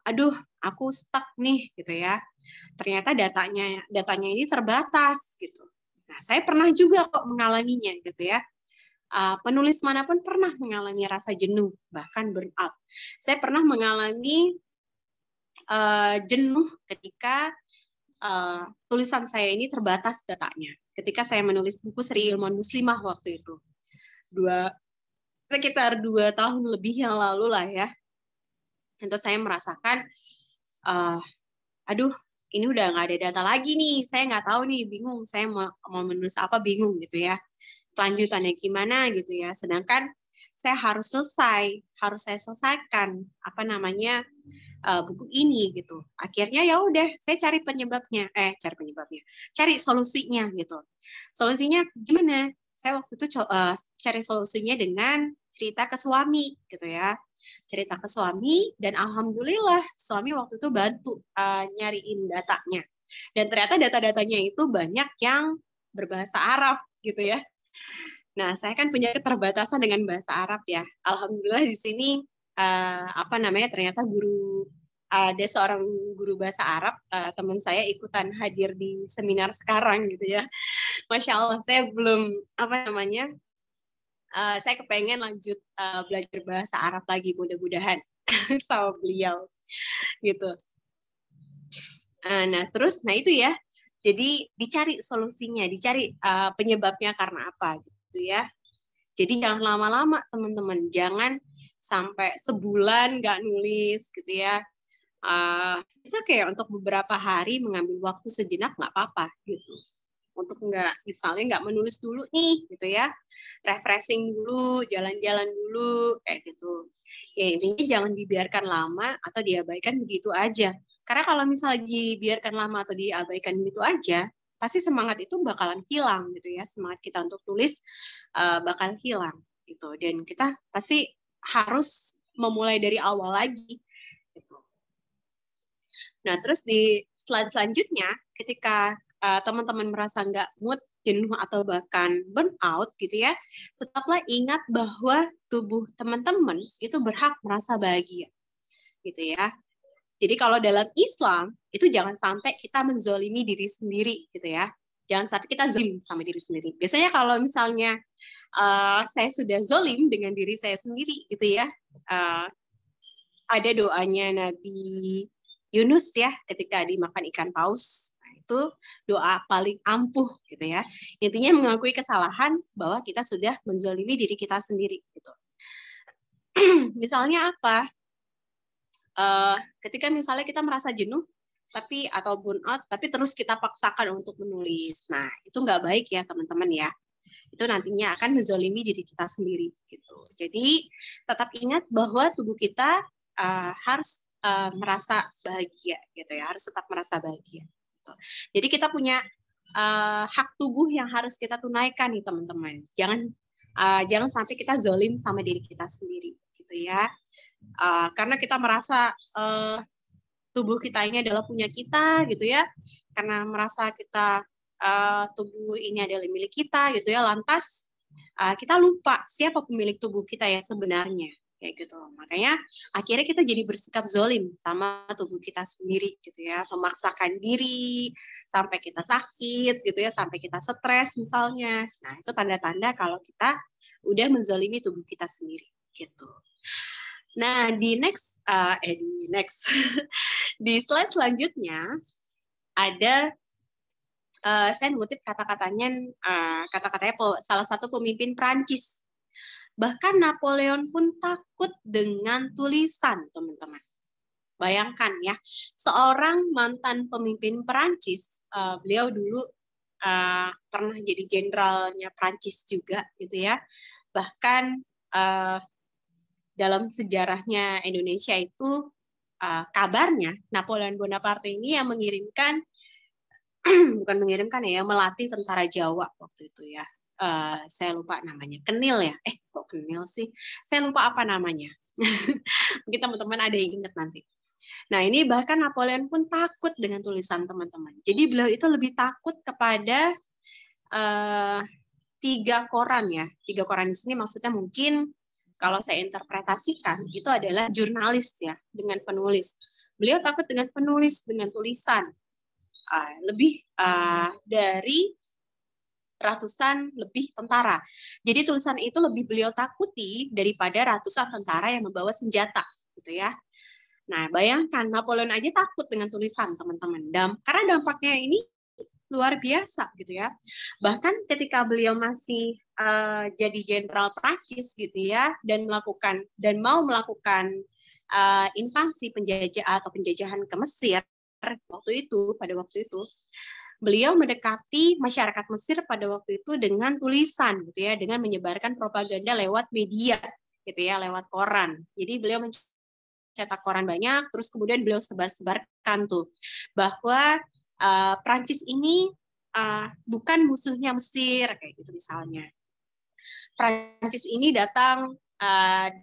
Aduh, aku stuck nih gitu ya. Ternyata datanya ini terbatas gitu. Nah, saya pernah juga kok mengalaminya gitu ya. Penulis manapun pernah mengalami rasa jenuh, bahkan burnout. Saya pernah mengalami jenuh ketika tulisan saya ini terbatas datanya. Ketika saya menulis buku Seri Ilmuwan Muslimah waktu itu. Sekitar 2 tahun lebih yang lalu lah ya. Itu saya merasakan, aduh, ini udah nggak ada data lagi nih, saya nggak tahu nih, bingung, saya mau menulis apa, bingung gitu ya, kelanjutannya gimana gitu ya, sedangkan saya harus saya selesaikan apa namanya buku ini gitu. Akhirnya ya udah, saya cari solusinya gitu. Solusinya gimana? Saya waktu itu cari solusinya dengan cerita ke suami gitu ya. Cerita ke suami dan alhamdulillah suami waktu itu bantu nyariin datanya. Dan ternyata data-datanya itu banyak yang berbahasa Arab gitu ya. Nah, saya kan punya keterbatasan dengan bahasa Arab ya. Alhamdulillah di sini ternyata ada seorang guru bahasa Arab, teman saya ikutan hadir di seminar sekarang gitu ya. Masya Allah, saya belum saya kepengen lanjut belajar bahasa Arab lagi, mudah-mudahan sama beliau gitu. Nah itu ya. Jadi dicari solusinya, dicari penyebabnya karena apa gitu ya. Jadi jangan lama-lama teman-teman, jangan sampai sebulan nggak nulis gitu ya. Bisa kayak untuk beberapa hari mengambil waktu sejenak nggak apa-apa gitu. Untuk misalnya nggak menulis dulu nih gitu ya, refreshing dulu, jalan-jalan dulu kayak gitu. Ya intinya jangan dibiarkan lama atau diabaikan begitu aja. Karena kalau misalnya dibiarkan lama atau diabaikan begitu aja, pasti semangat itu bakalan hilang gitu ya. Semangat kita untuk tulis bakal hilang gitu. Dan kita pasti harus memulai dari awal lagi gitu. Nah, terus di slide selanjutnya, ketika teman-teman merasa nggak mood, jenuh, atau bahkan burnout gitu ya, tetaplah ingat bahwa tubuh teman-teman itu berhak merasa bahagia gitu ya. Jadi kalau dalam Islam, itu jangan sampai kita menzolimi diri sendiri gitu ya. Jangan sampai kita zalim sama diri sendiri. Biasanya kalau misalnya saya sudah zolim dengan diri saya sendiri gitu ya, ada doanya Nabi Yunus ya ketika dimakan ikan paus. Nah, itu doa paling ampuh gitu ya. Intinya mengakui kesalahan bahwa kita sudah menzalimi diri kita sendiri gitu. Misalnya apa? Ketika misalnya kita merasa jenuh atau burnout tapi terus kita paksakan untuk menulis. Nah, itu nggak baik ya teman-teman ya. Itu nantinya akan menzalimi diri kita sendiri gitu. Jadi tetap ingat bahwa tubuh kita harus merasa bahagia gitu ya, harus tetap merasa bahagia gitu. Jadi kita punya hak tubuh yang harus kita tunaikan nih teman-teman. Jangan jangan sampai kita zolim sama diri kita sendiri, gitu ya. Karena kita merasa tubuh kita ini adalah punya kita, gitu ya. Karena merasa kita tubuh ini adalah milik kita, gitu ya. Lantas kita lupa siapa pemilik tubuh kita ya sebenarnya, kayak gitu. Makanya akhirnya kita jadi bersikap zolim sama tubuh kita sendiri, gitu ya. Memaksakan diri sampai kita sakit, gitu ya, sampai kita stres misalnya. Nah, itu tanda-tanda kalau kita udah menzalimi tubuh kita sendiri, gitu. Nah, di di slide selanjutnya ada saya mengutip kata-katanya salah satu pemimpin Prancis. Bahkan Napoleon pun takut dengan tulisan, teman-teman. Bayangkan ya, seorang mantan pemimpin Perancis, beliau dulu pernah jadi jenderalnya Perancis juga, gitu ya. Bahkan dalam sejarahnya Indonesia itu kabarnya Napoleon Bonaparte ini yang mengirimkan, bukan mengirimkan ya, melatih tentara Jawa waktu itu ya. Saya lupa namanya, Kenil ya? Kok Kenil sih? Saya lupa apa namanya. Mungkin teman-teman ada yang ingat nanti. Nah, ini bahkan Napoleon pun takut dengan tulisan teman-teman. Jadi beliau itu lebih takut kepada 3 koran ya. 3 koran di sini maksudnya mungkin kalau saya interpretasikan itu adalah jurnalis ya, dengan penulis. Beliau takut dengan penulis, dengan tulisan. Lebih dari ratusan lebih tentara. Jadi tulisan itu lebih beliau takuti daripada ratusan tentara yang membawa senjata, gitu ya. Nah, bayangkan Napoleon aja takut dengan tulisan, teman-teman. Karena dampaknya ini luar biasa, gitu ya. Bahkan ketika beliau masih jadi jenderal Prancis, gitu ya, dan mau melakukan invasi penjajahan ke Mesir pada waktu itu, beliau mendekati masyarakat Mesir pada waktu itu dengan tulisan, gitu ya, dengan menyebarkan propaganda lewat media, gitu ya, lewat koran. Jadi beliau cetak koran banyak, terus kemudian beliau sebarkan tuh bahwa Prancis ini bukan musuhnya Mesir, kayak gitu misalnya. Prancis ini datang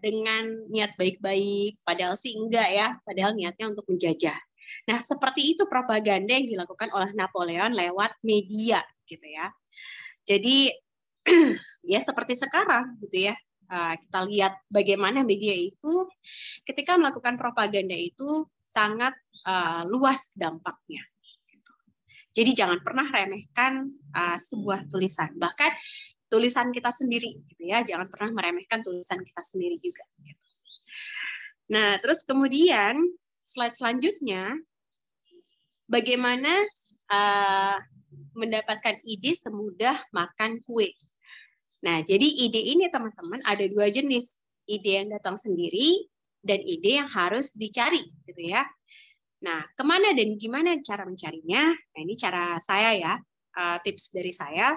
dengan niat baik-baik, padahal sih enggak ya, padahal niatnya untuk menjajah. Nah, seperti itu propaganda yang dilakukan oleh Napoleon lewat media, gitu ya. Jadi ya seperti sekarang, gitu ya. Kita lihat bagaimana media itu ketika melakukan propaganda itu sangat luas dampaknya. Gitu. Jadi jangan pernah remehkan sebuah tulisan, bahkan tulisan kita sendiri, gitu ya. Jangan pernah meremehkan tulisan kita sendiri juga. Gitu. Nah, terus kemudian slide selanjutnya, bagaimana mendapatkan ide semudah makan kue. Nah, jadi ide ini teman-teman ada 2 jenis. Ide yang datang sendiri dan ide yang harus dicari, gitu ya. Nah, kemana dan gimana cara mencarinya? Nah, ini cara saya ya, tips dari saya.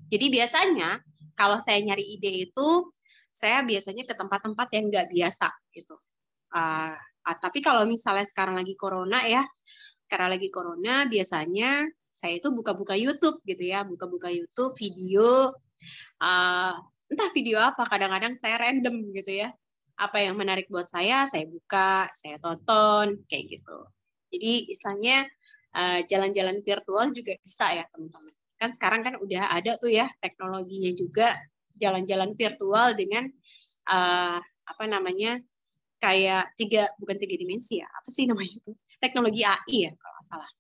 Jadi biasanya kalau saya nyari ide itu, saya biasanya ke tempat-tempat yang nggak biasa, gitu. Tapi kalau misalnya sekarang lagi corona ya, karena lagi corona biasanya saya itu buka-buka YouTube, gitu ya, buka-buka YouTube video. Entah video apa, kadang-kadang saya random gitu ya, apa yang menarik buat saya buka, saya tonton, kayak gitu. Jadi istilahnya jalan-jalan virtual juga bisa ya teman-teman. Kan sekarang kan udah ada tuh ya teknologinya juga, jalan-jalan virtual dengan kayak bukan tiga dimensi ya, apa sih namanya itu, teknologi AI ya kalau nggak salah.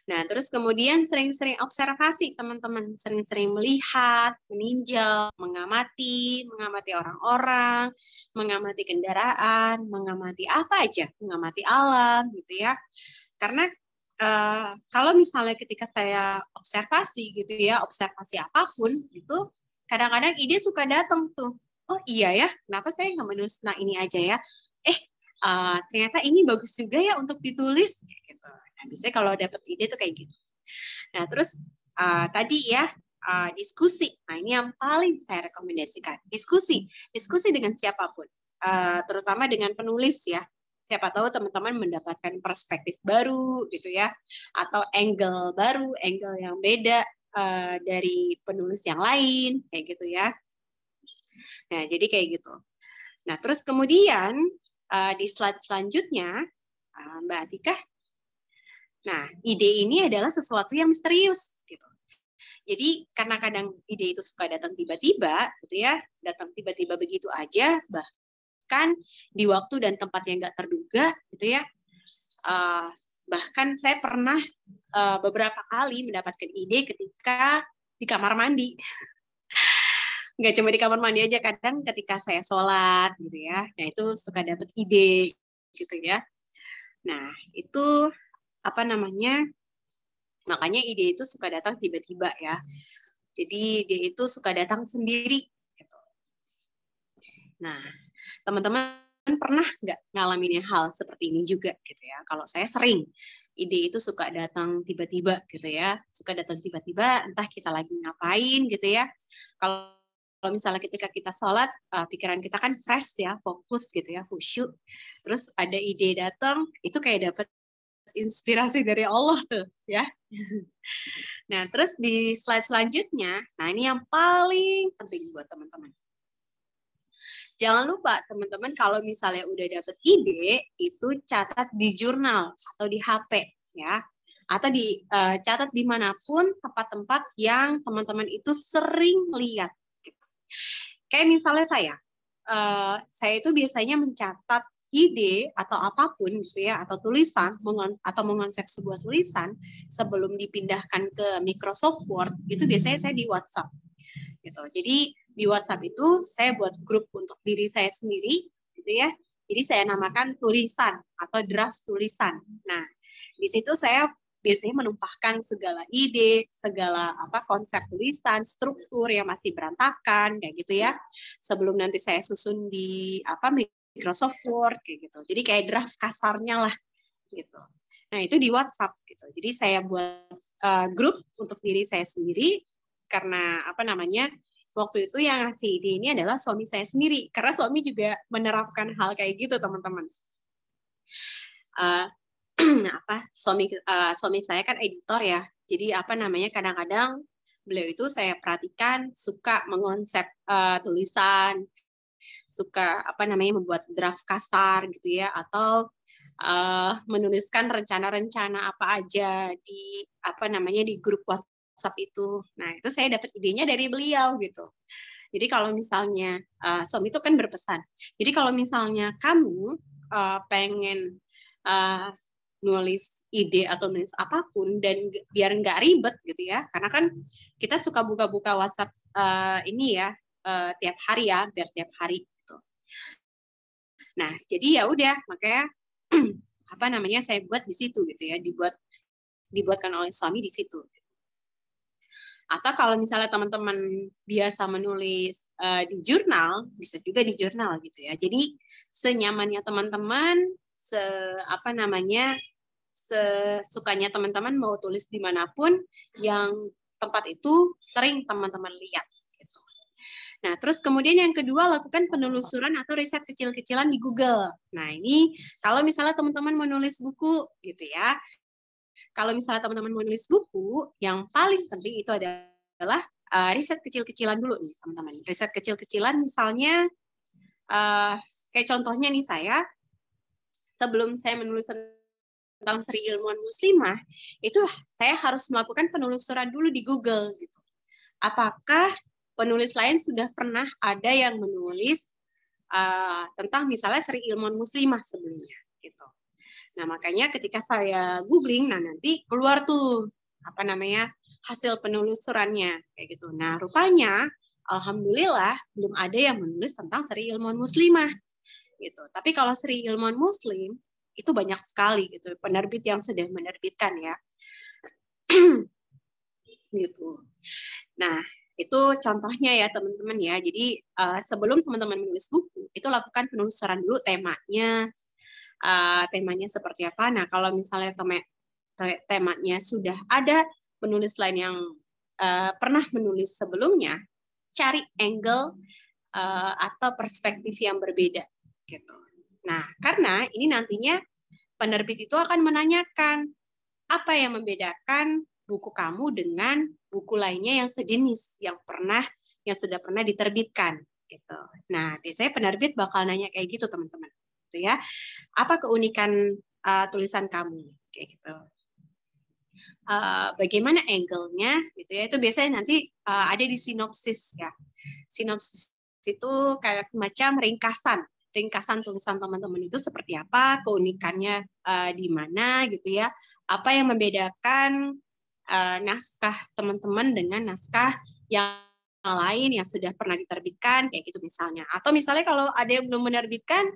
Nah, terus kemudian sering-sering observasi, teman-teman. Sering-sering melihat, meninjau, mengamati orang-orang, mengamati kendaraan, mengamati apa aja, mengamati alam, gitu ya. Karena kalau misalnya ketika saya observasi, gitu ya, observasi apapun, gitu, kadang-kadang ide suka datang tuh. Oh iya ya, kenapa saya nggak menulis tentang ini aja ya? Ternyata ini bagus juga ya untuk ditulis, gitu. Nah, biasanya kalau dapat ide tuh kayak gitu. Nah, terus tadi ya diskusi. Nah, ini yang paling saya rekomendasikan. Diskusi dengan siapapun, terutama dengan penulis ya. Siapa tahu teman-teman mendapatkan perspektif baru, gitu ya, atau angle baru, angle yang beda dari penulis yang lain, kayak gitu ya. Nah, jadi kayak gitu. Nah, terus kemudian di slide selanjutnya, Mbak Atika, nah, ide ini adalah sesuatu yang misterius, gitu. Jadi karena kadang ide itu suka datang tiba-tiba, gitu ya, datang tiba-tiba begitu aja, bahkan di waktu dan tempat yang nggak terduga, gitu ya. Bahkan saya pernah beberapa kali mendapatkan ide ketika di kamar mandi. Nggak cuma di kamar mandi aja, kadang ketika saya sholat, gitu ya. Nah, itu suka dapat ide, gitu ya. Nah, itu apa namanya? Makanya ide itu suka datang tiba-tiba ya. Jadi ide itu suka datang sendiri. Gitu. Nah, teman-teman pernah nggak ngalamin hal seperti ini juga gitu ya? Kalau saya sering, ide itu suka datang tiba-tiba gitu ya. Suka datang tiba-tiba, entah kita lagi ngapain gitu ya. Kalau misalnya ketika kita sholat, pikiran kita kan fresh ya, fokus gitu ya, khusyuk. Terus ada ide datang, itu kayak dapat inspirasi dari Allah tuh ya. Nah, terus di slide selanjutnya, nah ini yang paling penting buat teman-teman. Jangan lupa teman-teman kalau misalnya udah dapet ide, itu catat di jurnal atau di HP ya. Atau catat dimanapun tempat-tempat yang teman-teman itu sering lihat. Kayak misalnya saya itu biasanya mencatat ide atau apapun gitu ya, atau tulisan atau mengonsep sebuah tulisan sebelum dipindahkan ke Microsoft Word, itu biasanya saya di WhatsApp gitu. Jadi di WhatsApp itu saya buat grup untuk diri saya sendiri gitu ya. Jadi saya namakan tulisan atau draft tulisan. Nah, di situ saya biasanya menumpahkan segala ide, segala konsep tulisan, struktur yang masih berantakan kayak gitu ya. Sebelum nanti saya susun di Microsoft Word kayak gitu. Jadi kayak draft kasarnya lah gitu. Nah, itu di WhatsApp gitu. Jadi saya buat grup untuk diri saya sendiri karena waktu itu yang ngasih ide ini adalah suami saya sendiri. Karena suami juga menerapkan hal kayak gitu, teman-teman. Suami saya kan editor ya. Jadi kadang-kadang beliau itu saya perhatikan suka mengonsep tulisan, suka membuat draft kasar gitu ya, atau menuliskan rencana-rencana apa aja di di grup WhatsApp itu. Nah, itu saya dapat idenya dari beliau gitu. Jadi kalau misalnya suami itu kan berpesan. Jadi kalau misalnya kamu pengen nulis ide atau nulis apapun dan biar nggak ribet gitu ya, karena kan kita suka buka-buka WhatsApp ini ya tiap hari ya, biar tiap hari gitu. Nah, jadi ya udah makanya saya buat di situ gitu ya, dibuatkan oleh suami di situ. Atau kalau misalnya teman-teman biasa menulis di jurnal, bisa juga di jurnal gitu ya. Jadi senyamannya teman-teman, sesukanya teman-teman mau tulis dimanapun yang tempat itu sering teman-teman lihat. Gitu. Nah, terus kemudian yang kedua, lakukan penelusuran atau riset kecil-kecilan di Google. Nah, ini kalau misalnya teman-teman menulis buku gitu ya. Kalau misalnya teman-teman menulis buku, yang paling penting itu adalah riset kecil-kecilan dulu nih, teman-teman. Riset kecil-kecilan misalnya, kayak contohnya nih sebelum saya menulis tentang Sri Ilmuwan Muslimah, itu saya harus melakukan penelusuran dulu di Google. Gitu. Apakah penulis lain sudah pernah ada yang menulis tentang misalnya Sri Ilmuwan Muslimah sebelumnya? Gitu. Nah, makanya ketika saya googling, nah nanti keluar tuh hasil penelusurannya kayak gitu. Nah, rupanya alhamdulillah belum ada yang menulis tentang Sri Ilmuwan Muslimah gitu. Tapi kalau Sri Ilmuwan Muslim itu banyak sekali gitu, penerbit yang sudah menerbitkan ya. Gitu. Nah, itu contohnya ya teman-teman ya. Jadi sebelum teman-teman menulis buku, itu lakukan penelusuran dulu temanya seperti apa. Nah, kalau misalnya temanya sudah ada penulis lain yang pernah menulis sebelumnya, cari angle atau perspektif yang berbeda gitu. Nah, karena ini nantinya penerbit itu akan menanyakan apa yang membedakan buku kamu dengan buku lainnya yang sejenis yang sudah pernah diterbitkan gitu. Nah, biasanya penerbit bakal nanya kayak gitu teman-teman. Gitu ya. Apa keunikan tulisan kamu kayak gitu. Bagaimana angle-nya gitu ya, itu biasanya nanti ada di sinopsis ya. Sinopsis itu kayak semacam ringkasan tulisan teman-teman itu seperti apa, keunikannya di mana gitu ya, apa yang membedakan naskah teman-teman dengan naskah yang lain yang sudah pernah diterbitkan kayak gitu misalnya. Atau misalnya kalau ada yang belum menerbitkan,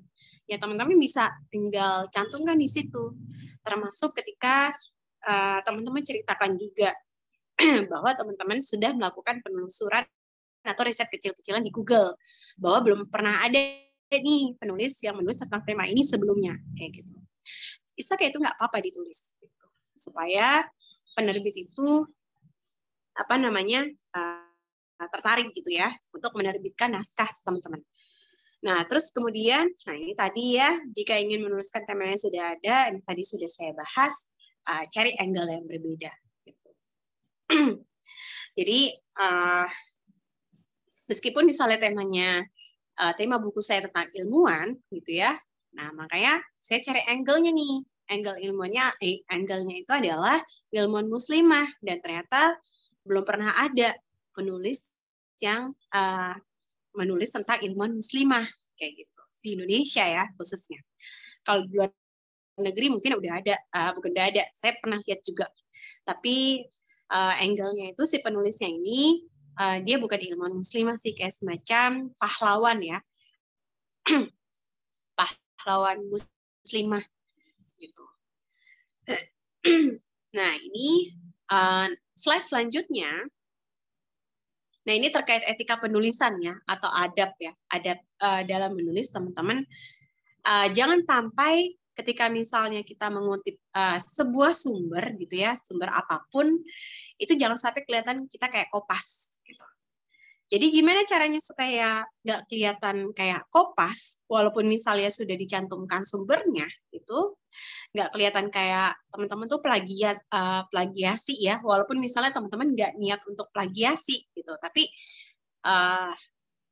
ya teman-teman bisa tinggal cantumkan di situ. Termasuk ketika teman-teman ceritakan juga bahwa teman-teman sudah melakukan penelusuran atau riset kecil-kecilan di Google, bahwa belum pernah ada nih penulis yang menulis tentang tema ini sebelumnya, kayak gitu. Kayak itu nggak apa-apa ditulis, gitu. Supaya penerbit itu tertarik gitu ya untuk menerbitkan naskah teman-teman. Nah, terus kemudian, ini tadi ya, jika ingin menuliskan tema yang sudah ada, ini tadi sudah saya bahas. Cari angle yang berbeda. Gitu. Jadi meskipun misalnya temanya tema buku saya tentang ilmuwan, gitu ya. Nah makanya saya cari angle-nya nih. Angle-nya itu adalah ilmuwan muslimah dan ternyata belum pernah ada penulis yang menulis tentang ilmuwan muslimah kayak gitu di Indonesia ya khususnya. Kalau di luar negeri mungkin udah ada, bukan udah ada, saya pernah lihat juga. Tapi angle-nya itu si penulisnya ini, dia bukan ilmuwan muslimah sih, kayak semacam pahlawan ya. Pahlawan muslimah. Gitu. Nah ini, slide selanjutnya, nah ini terkait etika penulisan ya, atau adab ya, adab dalam menulis teman-teman. Jangan sampai ketika misalnya kita mengutip sebuah sumber gitu ya, sumber apapun, itu jangan sampai kelihatan kita kayak kopas gitu. Jadi gimana caranya supaya nggak kelihatan kayak kopas, walaupun misalnya sudah dicantumkan sumbernya, itu nggak kelihatan kayak teman-teman tuh plagiasi ya, walaupun misalnya teman-teman nggak niat untuk plagiasi gitu, tapi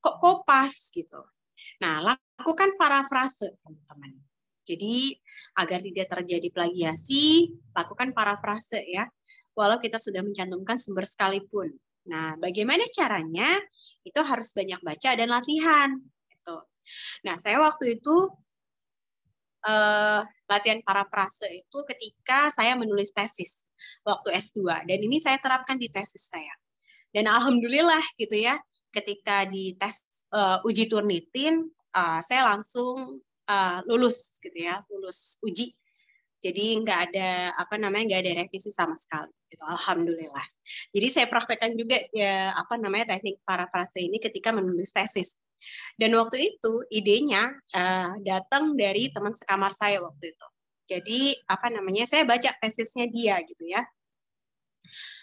kok kopas gitu. Nah, lakukan parafrase teman-teman. Jadi agar tidak terjadi plagiasi, lakukan parafrase ya, walau kita sudah mencantumkan sumber sekalipun. Nah, bagaimana caranya? Itu harus banyak baca dan latihan. Gitu. Nah, saya waktu itu latihan parafrase itu ketika saya menulis tesis waktu S2, dan ini saya terapkan di tesis saya. Dan alhamdulillah gitu ya, ketika di tes uji Turnitin, saya langsung lulus gitu ya, lulus uji. Jadi nggak ada revisi sama sekali. Gitu, alhamdulillah. Jadi saya praktekkan juga ya teknik parafrase ini ketika menulis tesis. Dan waktu itu idenya datang dari teman sekamar saya waktu itu. Jadi saya baca tesisnya dia gitu ya.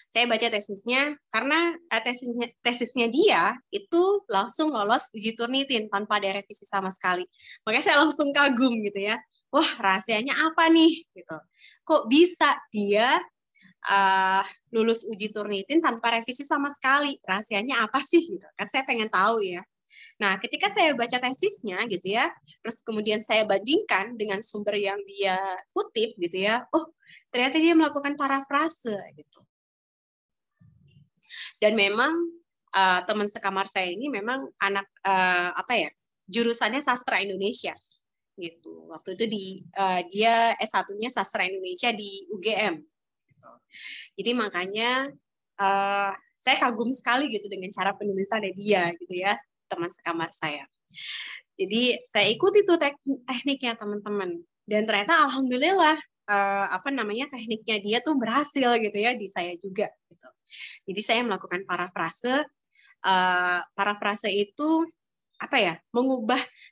Saya baca tesisnya karena tesisnya dia itu langsung lolos uji Turnitin tanpa ada revisi sama sekali. Makanya saya langsung kagum gitu ya. Wah, rahasianya apa nih gitu. Kok bisa dia lulus uji Turnitin tanpa revisi sama sekali? Rahasianya apa sih gitu. Kan saya pengen tahu ya. Nah, ketika saya baca tesisnya gitu ya, terus kemudian saya bandingkan dengan sumber yang dia kutip gitu ya. Oh, ternyata dia melakukan parafrase gitu. Dan memang teman sekamar saya ini memang anak jurusannya sastra Indonesia gitu. Waktu itu dia S1-nya sastra Indonesia di UGM. Gitu. Jadi makanya saya kagum sekali gitu dengan cara penulisannya dia gitu ya, teman sekamar saya. Jadi saya ikuti tuh tekniknya teman-teman, dan ternyata alhamdulillah tekniknya dia tuh berhasil gitu ya di saya juga gitu. Jadi saya melakukan parafrase. Parafrase itu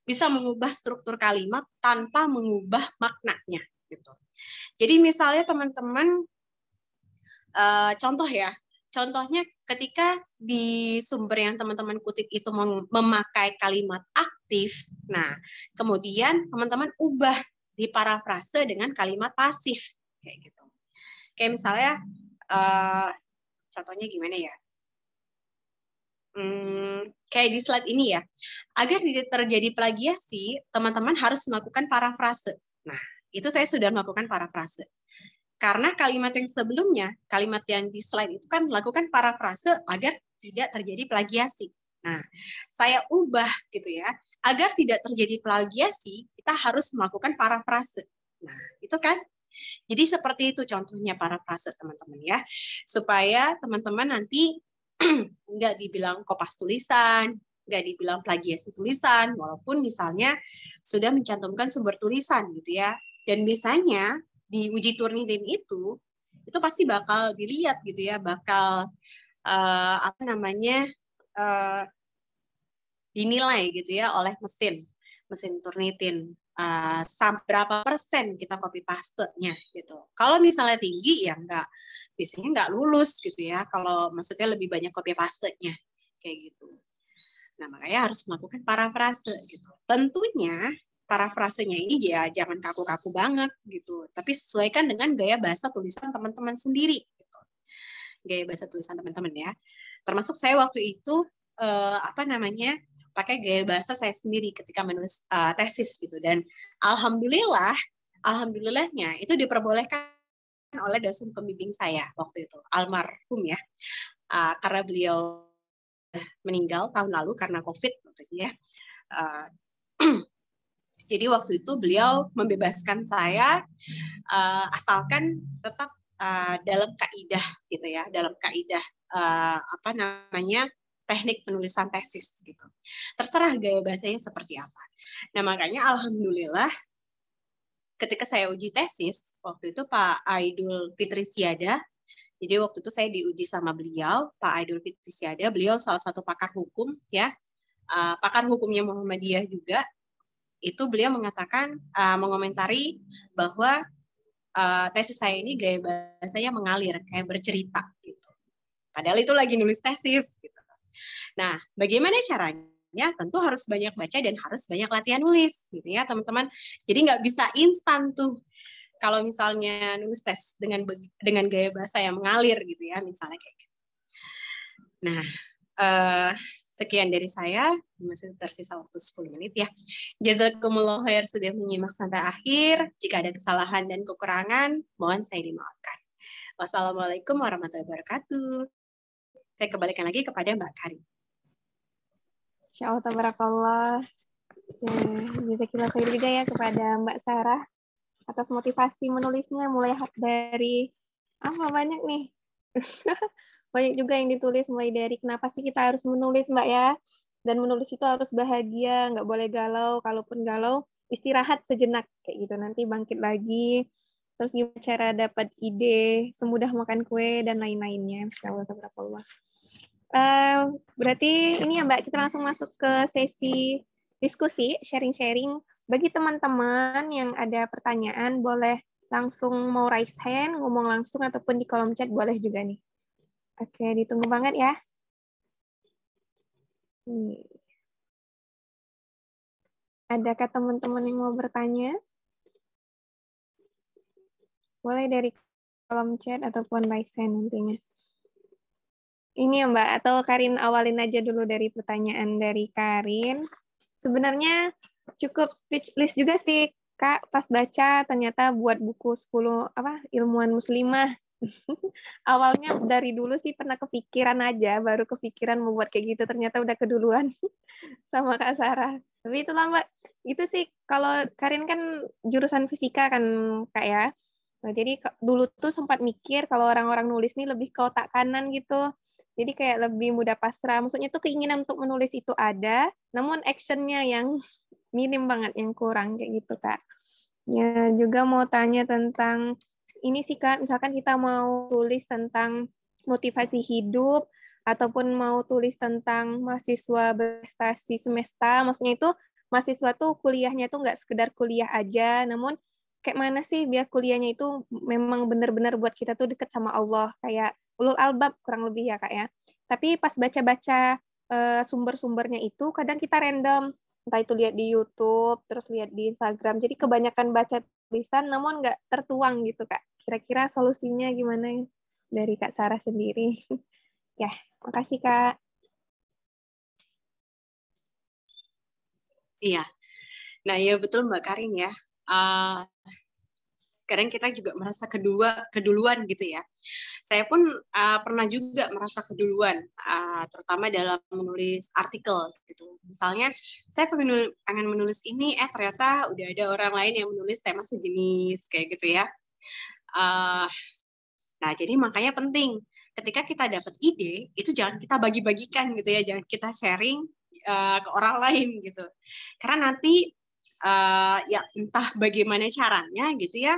bisa mengubah struktur kalimat tanpa mengubah maknanya gitu. Jadi misalnya teman-teman contohnya ketika di sumber yang teman-teman kutip itu memakai kalimat aktif, nah kemudian teman-teman ubah di parafrase dengan kalimat pasif kayak gitu. Kayak misalnya contohnya gimana ya? Kayak di slide ini ya, agar tidak terjadi plagiasi, teman-teman harus melakukan parafrase. Nah, itu saya sudah melakukan parafrase. Karena kalimat yang sebelumnya, kalimat yang di slide itu kan melakukan parafrase agar tidak terjadi plagiasi. Nah, saya ubah gitu ya, agar tidak terjadi plagiasi, kita harus melakukan parafrase. Nah, itu kan. Jadi seperti itu contohnya parafrase teman-teman ya, supaya teman-teman nanti nggak dibilang kopas tulisan, nggak dibilang plagiasi tulisan, walaupun misalnya sudah mencantumkan sumber tulisan gitu ya. Dan biasanya di uji Turnitin itu pasti bakal dilihat gitu ya, bakal dinilai gitu ya oleh mesin Turnitin. Berapa persen kita copy paste-nya gitu. Kalau misalnya tinggi ya biasanya nggak lulus gitu ya. Kalau maksudnya lebih banyak copy paste-nya kayak gitu. Nah, makanya harus melakukan parafrase gitu. Tentunya parafrasenya ini ya jangan kaku-kaku banget gitu, tapi sesuaikan dengan gaya bahasa tulisan teman-teman sendiri gitu. Gaya bahasa tulisan teman-teman ya. Termasuk saya waktu itu pakai gaya bahasa saya sendiri ketika menulis tesis gitu, dan alhamdulillahnya itu diperbolehkan oleh dosen pembimbing saya waktu itu, almarhum ya, karena beliau meninggal tahun lalu karena COVID ya. Jadi waktu itu beliau membebaskan saya asalkan tetap dalam kaidah gitu ya, dalam kaidah teknik penulisan tesis gitu. Terserah gaya bahasanya seperti apa. Nah, makanya alhamdulillah ketika saya uji tesis, waktu itu Pak Aidul Fitri Siada, jadi waktu itu saya diuji sama beliau, Pak Aidul Fitri Siada, beliau salah satu pakar hukum ya, pakar hukumnya Muhammadiyah juga, itu beliau mengatakan, mengomentari bahwa tesis saya ini gaya bahasanya mengalir, kayak bercerita gitu. Padahal itu lagi nulis tesis gitu. Nah, bagaimana caranya? Tentu harus banyak baca dan harus banyak latihan nulis, gitu ya teman-teman. Jadi nggak bisa instan tuh. Kalau misalnya nulis tes dengan gaya bahasa yang mengalir, gitu ya, misalnya kayak gitu. Nah, sekian dari saya. Masih tersisa waktu 10 menit ya. Jazakumullah khair sudah menyimak sampai akhir. Jika ada kesalahan dan kekurangan, mohon saya dimaafkan. Wassalamualaikum warahmatullahi wabarakatuh. Saya kembalikan lagi kepada Mbak Karin. Insyaallah tabarakallah. Jazakillah khair juga ya kepada Mbak Sarah atas motivasi menulisnya, mulai dari banyak nih. Banyak juga yang ditulis, mulai dari kenapa sih kita harus menulis Mbak ya, dan menulis itu harus bahagia, nggak boleh galau, kalaupun galau istirahat sejenak kayak gitu, nanti bangkit lagi. Terus gimana cara dapat ide, semudah makan kue dan lain-lainnya. Insyaallah tabarakallah. Berarti ini ya Mbak, kita langsung masuk ke sesi diskusi, sharing-sharing. Bagi teman-teman yang ada pertanyaan, boleh langsung mau raise hand, ngomong langsung, ataupun di kolom chat boleh juga nih. Oke, ditunggu banget ya. Adakah teman-teman yang mau bertanya? Boleh dari kolom chat ataupun raise hand nantinya. Ini ya Mbak, atau Karin awalin aja dulu dari pertanyaan dari Karin. Sebenarnya cukup speechless juga sih Kak, pas baca ternyata buat buku 10 ilmuwan muslimah. Awalnya dari dulu sih pernah kepikiran aja, baru kepikiran membuat kayak gitu, ternyata udah keduluan sama Kak Sarah. Tapi itulah Mbak, itu sih kalau Karin kan jurusan fisika kan Kak ya. Nah, jadi dulu tuh sempat mikir kalau orang-orang nulis nih lebih ke otak kanan gitu. Jadi kayak lebih mudah pasrah. Maksudnya tuh keinginan untuk menulis itu ada, namun actionnya yang minim banget, yang kurang kayak gitu Kak. Ya juga mau tanya tentang ini sih Kak, misalkan kita mau tulis tentang motivasi hidup, ataupun mau tulis tentang mahasiswa berprestasi semesta, maksudnya itu mahasiswa tuh kuliahnya tuh nggak sekedar kuliah aja, namun kayak mana sih biar kuliahnya itu memang benar-benar buat kita tuh deket sama Allah, kayak ulul albab kurang lebih ya Kak ya. Tapi pas baca-baca sumber-sumbernya itu kadang kita random, entah itu lihat di YouTube, terus lihat di Instagram, jadi kebanyakan baca tulisan namun nggak tertuang gitu Kak. Kira-kira solusinya gimana ya? dari Kak Sarah sendiri. Ya, makasih Kak. Iya. Nah, ya betul Mbak Karin ya. Kadang kita juga merasa keduluan gitu ya. Saya pun pernah juga merasa keduluan, terutama dalam menulis artikel gitu. Misalnya saya pengen menulis ini, ternyata udah ada orang lain yang menulis tema sejenis kayak gitu ya. Nah, jadi makanya penting ketika kita dapat ide itu jangan kita bagi-bagikan gitu ya, jangan kita sharing ke orang lain gitu. Karena nanti ya entah bagaimana caranya gitu ya,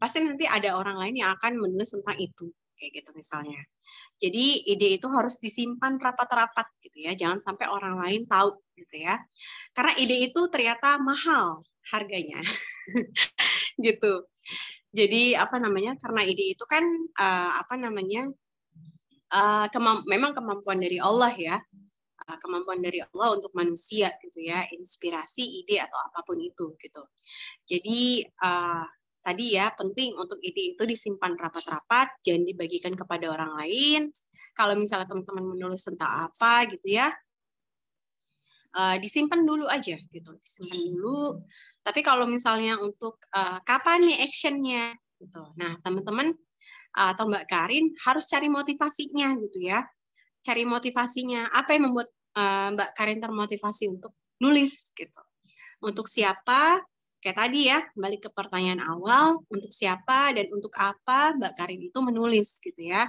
pasti nanti ada orang lain yang akan menulis tentang itu kayak gitu misalnya. Jadi ide itu harus disimpan rapat-rapat gitu ya, jangan sampai orang lain tahu gitu ya. Karena ide itu ternyata mahal harganya gitu. Jadi apa namanya? Karena ide itu kan memang kemampuan dari Allah ya. Kemampuan dari Allah untuk manusia gitu ya, inspirasi, ide atau apapun itu gitu. Jadi tadi ya penting untuk ide itu disimpan rapat-rapat, jangan dibagikan kepada orang lain. Kalau misalnya teman-teman menulis tentang apa gitu ya, disimpan dulu aja gitu, disimpan dulu. Tapi kalau misalnya untuk kapan nih actionnya gitu, nah teman-teman atau Mbak Karin harus cari motivasinya gitu ya. Cari motivasinya, apa yang membuat Mbak Karin termotivasi untuk nulis gitu. Untuk siapa? Kayak tadi ya, kembali ke pertanyaan awal, untuk siapa dan untuk apa Mbak Karin itu menulis gitu ya.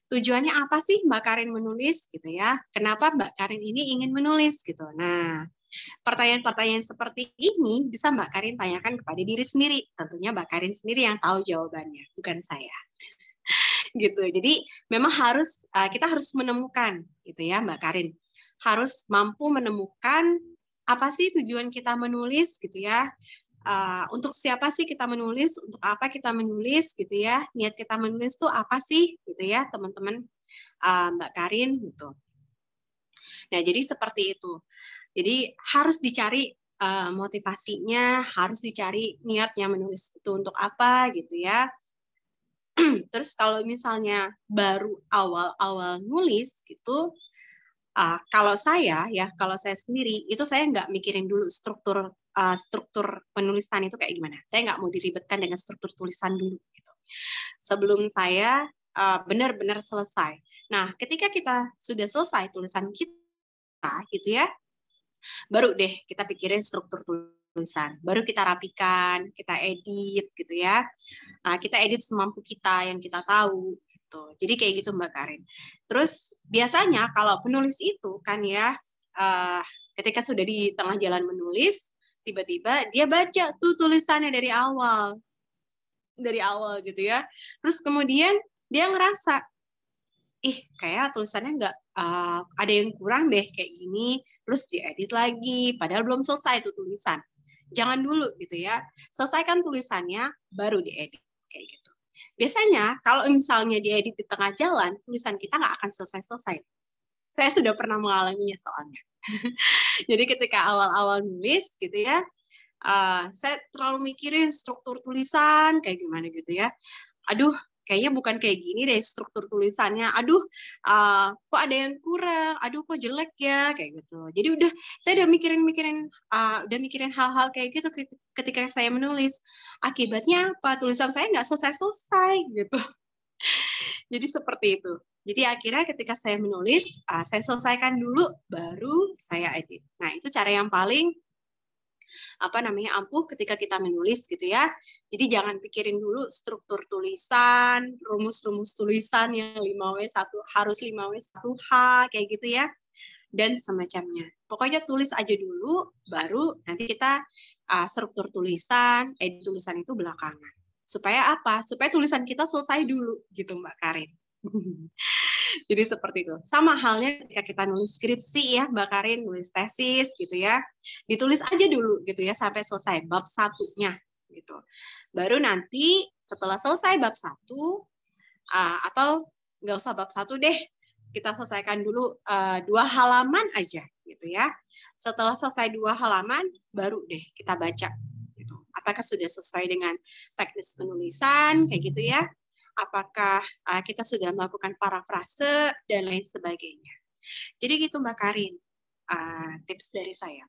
Tujuannya apa sih Mbak Karin menulis gitu ya? Kenapa Mbak Karin ini ingin menulis gitu. Nah, pertanyaan-pertanyaan seperti ini bisa Mbak Karin tanyakan kepada diri sendiri. Tentunya Mbak Karin sendiri yang tahu jawabannya, bukan saya. Gitu. Jadi memang kita harus menemukan gitu ya Mbak Karin. Harus mampu menemukan apa sih tujuan kita menulis gitu ya. Untuk siapa sih kita menulis, untuk apa kita menulis gitu ya. Niat kita menulis tuh apa sih gitu ya teman-teman, Mbak Karin gitu. Nah, jadi seperti itu. Jadi harus dicari motivasinya, harus dicari niatnya menulis itu untuk apa gitu ya. Terus kalau misalnya baru awal-awal nulis gitu, kalau saya sendiri itu saya nggak mikirin dulu struktur penulisan itu kayak gimana. Saya nggak mau diribetkan dengan struktur tulisan dulu gitu. Sebelum saya benar-benar selesai. Nah, ketika kita sudah selesai tulisan kita gitu ya, baru deh kita pikirin struktur tulisan. Baru kita rapikan, kita edit gitu ya. Nah, kita edit semampu kita yang kita tahu gitu. Jadi kayak gitu Mbak Karin. Terus biasanya kalau penulis itu kan ya, ketika sudah di tengah jalan menulis, tiba-tiba dia baca tuh tulisannya dari awal gitu ya. Terus kemudian dia ngerasa, kayak tulisannya nggak ada yang kurang deh kayak gini. Terus diedit lagi, padahal belum selesai itu tulisan. Jangan dulu gitu ya. Selesaikan tulisannya, baru diedit kayak gitu. Biasanya kalau misalnya diedit di tengah jalan, tulisan kita nggak akan selesai-selesai. Saya sudah pernah mengalaminya soalnya. Jadi ketika awal-awal nulis gitu ya, saya terlalu mikirin struktur tulisan kayak gimana gitu ya. Aduh, kayaknya bukan kayak gini deh struktur tulisannya. Aduh, kok ada yang kurang. Aduh, kok jelek ya kayak gitu. Jadi saya udah mikirin hal-hal kayak gitu ketika saya menulis. Akibatnya apa? Tulisan saya nggak selesai-selesai gitu. Jadi seperti itu. Jadi akhirnya ketika saya menulis, saya selesaikan dulu, baru saya edit. Nah, itu cara yang paling ampuh ketika kita menulis gitu ya. Jadi jangan pikirin dulu struktur tulisan, rumus-rumus tulisan yang 5W1 harus 5W1H kayak gitu ya. Dan semacamnya. Pokoknya tulis aja dulu, baru nanti kita struktur tulisan, edit tulisan itu belakangan. Supaya apa? Supaya tulisan kita selesai dulu gitu Mbak Karin. Jadi seperti itu. Sama halnya ketika kita nulis skripsi ya, Mbak Karin, nulis tesis gitu ya. Ditulis aja dulu gitu ya sampai selesai bab 1-nya gitu. Baru nanti setelah selesai bab 1 atau nggak usah bab 1 deh, kita selesaikan dulu 2 halaman aja gitu ya. Setelah selesai 2 halaman baru deh kita baca gitu. Apakah sudah sesuai dengan teknis penulisan kayak gitu ya. apakah kita sudah melakukan parafrase, dan lain sebagainya. Jadi gitu Mbak Karin, tips dari saya.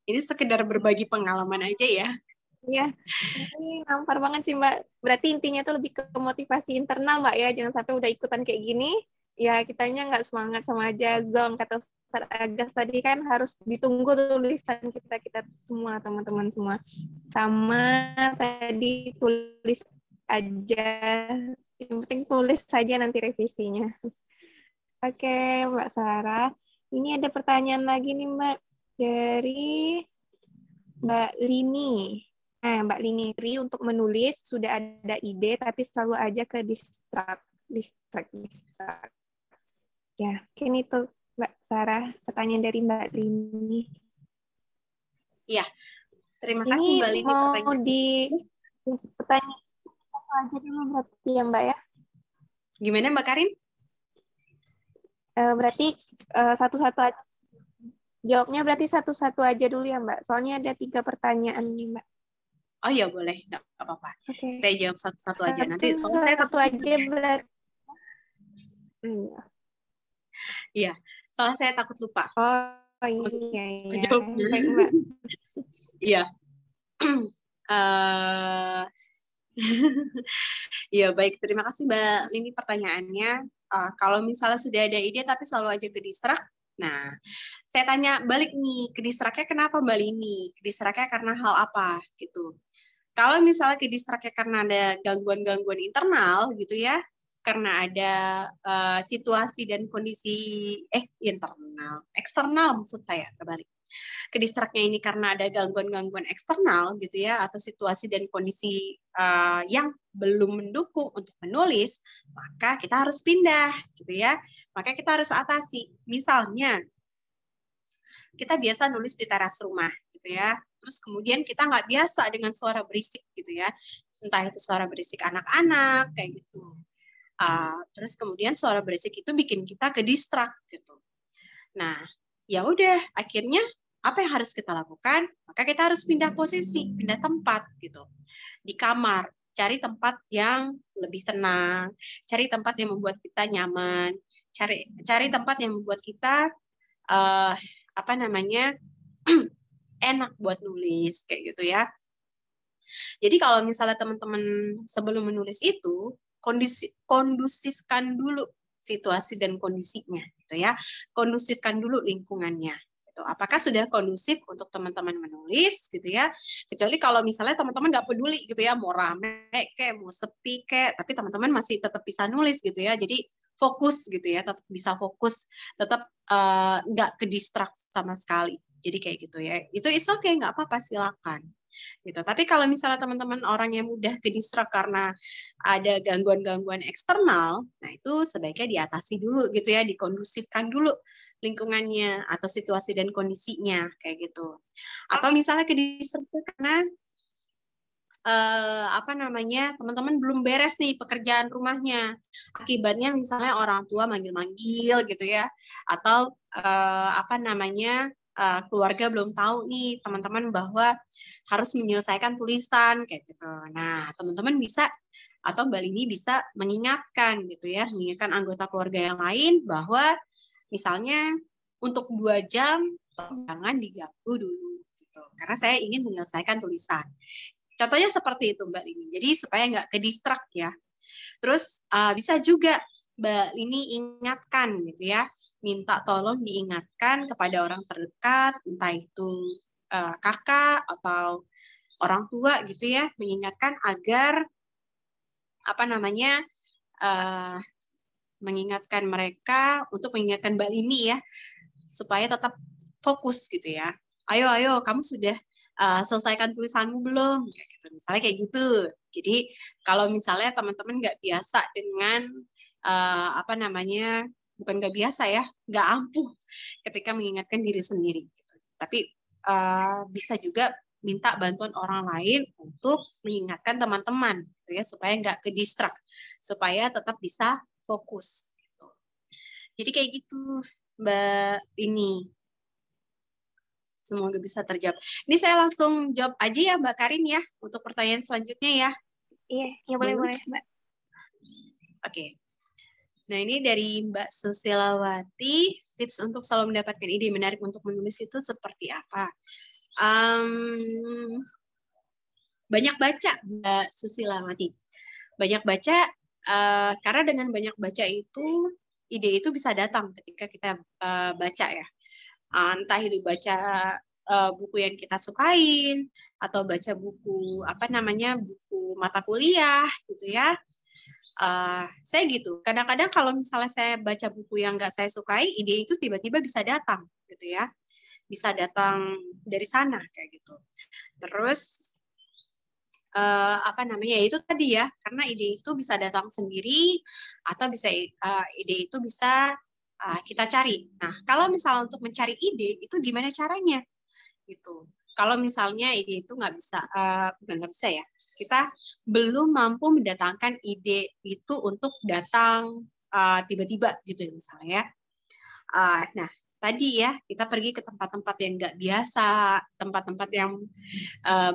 Ini sekedar berbagi pengalaman aja ya. Iya, ini nampar banget sih Mbak. Berarti intinya tuh lebih ke motivasi internal Mbak ya. Jangan sampai udah ikutan kayak gini, ya kitanya nggak semangat sama aja. Zong kata Ustaz Agas tadi kan harus ditunggu tulisan kita semua, teman-teman semua. Sama tadi tulis aja. Yang penting tulis saja nanti revisinya. Oke, Mbak Sarah. Ini ada pertanyaan lagi nih Mbak. Dari Mbak Lini. Nah, Mbak Lini, untuk menulis sudah ada ide, tapi selalu aja ke distract. Ya, mungkin itu Mbak Sarah, pertanyaan dari Mbak Lini. Iya, terima kasih Mbak Lini. Ini mau pertanyaan aja dulu berarti ya Mbak ya. Gimana Mbak Karin? Berarti satu-satu aja. Jawabnya berarti satu-satu aja dulu ya Mbak. Soalnya ada 3 pertanyaan nih Mbak. Oh iya boleh, nggak apa-apa. Okay. Saya jawab satu-satu aja. Nanti satu aja berarti. Iya, soalnya saya takut lupa. Oh iya. Jawabnya. Baik Mbak. Iya. Ya baik, terima kasih Mbak Lini pertanyaannya. Kalau misalnya sudah ada ide tapi selalu aja ke distract, nah saya tanya balik nih, ke distract-nya kenapa Mbak Lini? Ke distract-nya karena hal apa gitu? Kalau misalnya ke distract-nya karena ada gangguan-gangguan internal gitu ya, karena ada situasi dan kondisi eksternal maksud saya, terbalik. Ke distract-nya ini karena ada gangguan-gangguan eksternal gitu ya, atau situasi dan kondisi yang belum mendukung untuk menulis, maka kita harus pindah gitu ya. Maka kita harus atasi. Misalnya kita biasa nulis di teras rumah gitu ya, terus kemudian kita nggak biasa dengan suara berisik gitu ya, entah itu suara berisik anak-anak kayak gitu. Terus kemudian suara berisik itu bikin kita ke distract gitu. Nah, ya udah akhirnya apa yang harus kita lakukan? Maka kita harus pindah posisi, pindah tempat gitu. Di kamar, cari tempat yang lebih tenang, cari tempat yang membuat kita nyaman, cari tempat yang membuat kita enak buat nulis kayak gitu ya. Jadi kalau misalnya teman-teman sebelum menulis itu kondusifkan dulu situasi dan kondisinya gitu ya. Kondusifkan dulu lingkungannya. Gitu. Apakah sudah kondusif untuk teman-teman menulis gitu ya? Kecuali kalau misalnya teman-teman nggak peduli gitu ya, mau rame kayak mau sepi kayak, tapi teman-teman masih tetap bisa nulis gitu ya. Jadi fokus gitu ya, tetap bisa fokus, tetap nggak ke distract sama sekali. Jadi kayak gitu ya. Itu it's okay, nggak apa-apa, silakan. Gitu. Tapi kalau misalnya teman-teman orang yang mudah ke distract karena ada gangguan-gangguan eksternal, nah itu sebaiknya diatasi dulu gitu ya, dikondusifkan dulu lingkungannya atau situasi dan kondisinya kayak gitu. Atau misalnya ke distract karena teman-teman belum beres nih pekerjaan rumahnya, akibatnya misalnya orang tua manggil-manggil gitu ya, atau keluarga belum tahu nih teman-teman bahwa harus menyelesaikan tulisan kayak gitu. Nah teman-teman bisa atau Mbak Lini bisa mengingatkan gitu ya, mengingatkan anggota keluarga yang lain bahwa misalnya untuk 2 jam jangan diganggu dulu gitu, karena saya ingin menyelesaikan tulisan. Contohnya seperti itu Mbak Lini. Jadi supaya nggak ke distract ya. Terus bisa juga Mbak Lini ingatkan gitu ya, minta tolong diingatkan kepada orang terdekat, entah itu kakak atau orang tua gitu ya, mengingatkan agar mengingatkan mereka untuk mengingatkan Mbak Lini ya, supaya tetap fokus gitu ya. Ayo, kamu sudah selesaikan tulisanmu belum? Kayak gitu. Misalnya kayak gitu. Jadi kalau misalnya teman-teman nggak biasa dengan bukan nggak biasa ya, nggak ampuh ketika mengingatkan diri sendiri. Gitu. Tapi bisa juga minta bantuan orang lain untuk mengingatkan teman-teman, gitu ya, supaya nggak ke distract, supaya tetap bisa fokus. Gitu. Jadi kayak gitu, Mbak Lini. Semoga bisa terjawab. Ini saya langsung jawab aja ya Mbak Karin ya, untuk pertanyaan selanjutnya ya. Iya, ya boleh Mbak. Oke. Nah, ini dari Mbak Susilawati, tips untuk selalu mendapatkan ide menarik untuk menulis itu seperti apa? Banyak baca, Mbak Susilawati. Banyak baca, karena dengan banyak baca itu, ide itu bisa datang ketika kita baca ya. Entah itu baca buku yang kita sukain, atau baca buku, buku mata kuliah, gitu ya. Saya gitu. Kadang-kadang kalau misalnya saya baca buku yang nggak saya sukai, ide itu tiba-tiba bisa datang, gitu ya. Bisa datang dari sana kayak gitu. Terus itu tadi ya, karena ide itu bisa datang sendiri atau bisa ide itu bisa kita cari. Nah, kalau misalnya untuk mencari ide itu gimana caranya? Gitu. Kalau misalnya ide itu bukan nggak bisa ya, kita belum mampu mendatangkan ide itu untuk datang tiba-tiba gitu misalnya ya. Nah, tadi ya kita pergi ke tempat-tempat yang nggak biasa, tempat-tempat yang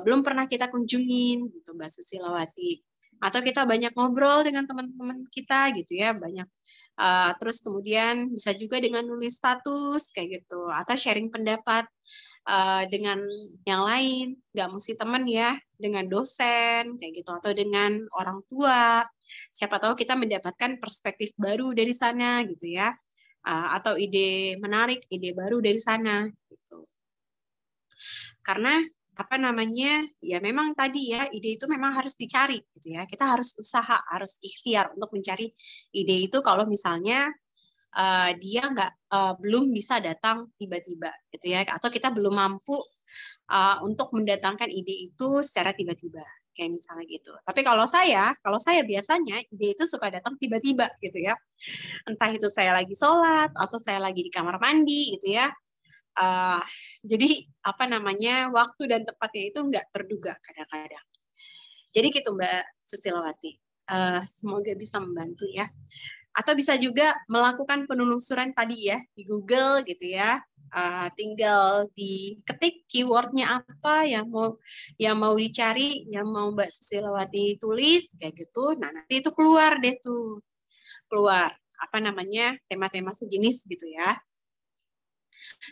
belum pernah kita kunjungin gitu Mbak Susilawati. Atau kita banyak ngobrol dengan teman-teman kita gitu ya, banyak terus kemudian bisa juga dengan nulis status kayak gitu atau sharing pendapat dengan yang lain, nggak mesti teman ya, dengan dosen kayak gitu atau dengan orang tua. Siapa tahu kita mendapatkan perspektif baru dari sana gitu ya. Atau ide menarik, ide baru dari sana gitu. Karena ya memang tadi ya, ide itu memang harus dicari gitu ya. Kita harus usaha, harus ikhtiar untuk mencari ide itu kalau misalnya dia belum bisa datang tiba-tiba gitu ya, atau kita belum mampu untuk mendatangkan ide itu secara tiba-tiba kayak misalnya gitu. Tapi kalau saya biasanya ide itu suka datang tiba-tiba gitu ya. Entah itu saya lagi sholat atau saya lagi di kamar mandi gitu ya. Jadi waktu dan tempatnya itu nggak terduga kadang-kadang. Jadi gitu Mbak Susilawati. Semoga bisa membantu ya. Atau bisa juga melakukan penelusuran tadi ya di Google gitu ya. Tinggal diketik keywordnya apa yang mau dicari, yang mau Mbak Susilawati tulis kayak gitu. Nah nanti itu keluar tema-tema sejenis gitu ya.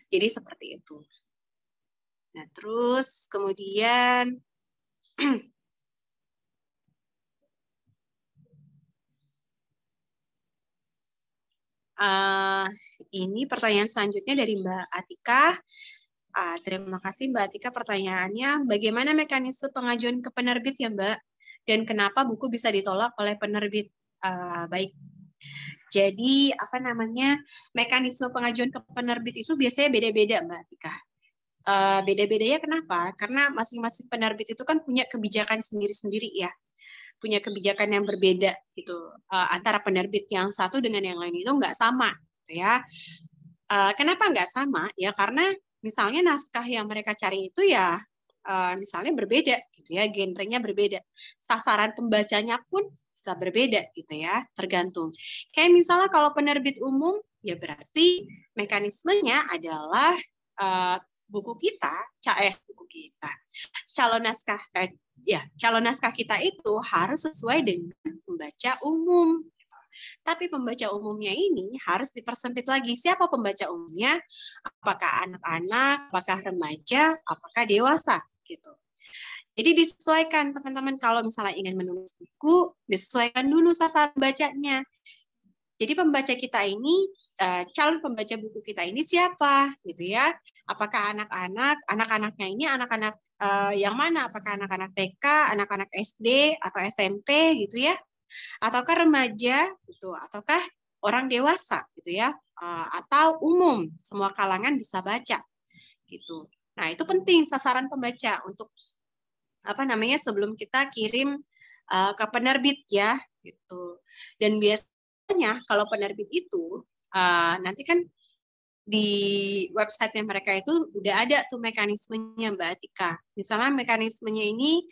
Jadi seperti itu. Nah terus kemudian ini pertanyaan selanjutnya dari Mbak Atika. Terima kasih Mbak Atika pertanyaannya. Bagaimana mekanisme pengajuan ke penerbit ya Mbak? Dan kenapa buku bisa ditolak oleh penerbit? Baik. Jadi mekanisme pengajuan ke penerbit itu biasanya beda-beda Mbak Atika. Beda-bedanya kenapa? Karena masing-masing penerbit itu kan punya kebijakan sendiri-sendiri ya. Punya kebijakan yang berbeda gitu, antara penerbit yang satu dengan yang lain itu nggak sama gitu ya. Kenapa nggak sama ya, karena misalnya naskah yang mereka cari itu ya misalnya berbeda gitu ya, genrenya berbeda, sasaran pembacanya pun bisa berbeda gitu ya, tergantung. Kayak misalnya kalau penerbit umum ya berarti mekanismenya adalah calon naskah kita itu harus sesuai dengan pembaca umum. Tapi pembaca umumnya ini harus dipersempit lagi. Siapa pembaca umumnya? Apakah anak-anak, apakah remaja, apakah dewasa? Gitu. Jadi disesuaikan teman-teman kalau misalnya ingin menulis buku, disesuaikan dulu sasaran bacanya. Jadi pembaca kita ini, calon pembaca buku kita ini siapa? Gitu ya. Apakah anak-anaknya ini anak-anak yang mana? Apakah anak-anak TK, anak-anak SD, atau SMP gitu ya? Ataukah remaja, gitu? Ataukah orang dewasa gitu ya? Atau umum, semua kalangan bisa baca gitu. Nah, itu penting sasaran pembaca untuk sebelum kita kirim ke penerbit ya gitu. Dan biasanya kalau penerbit itu nanti kan di website-nya mereka itu udah ada tuh mekanismenya Mbak Atika. Misalnya mekanismenya ini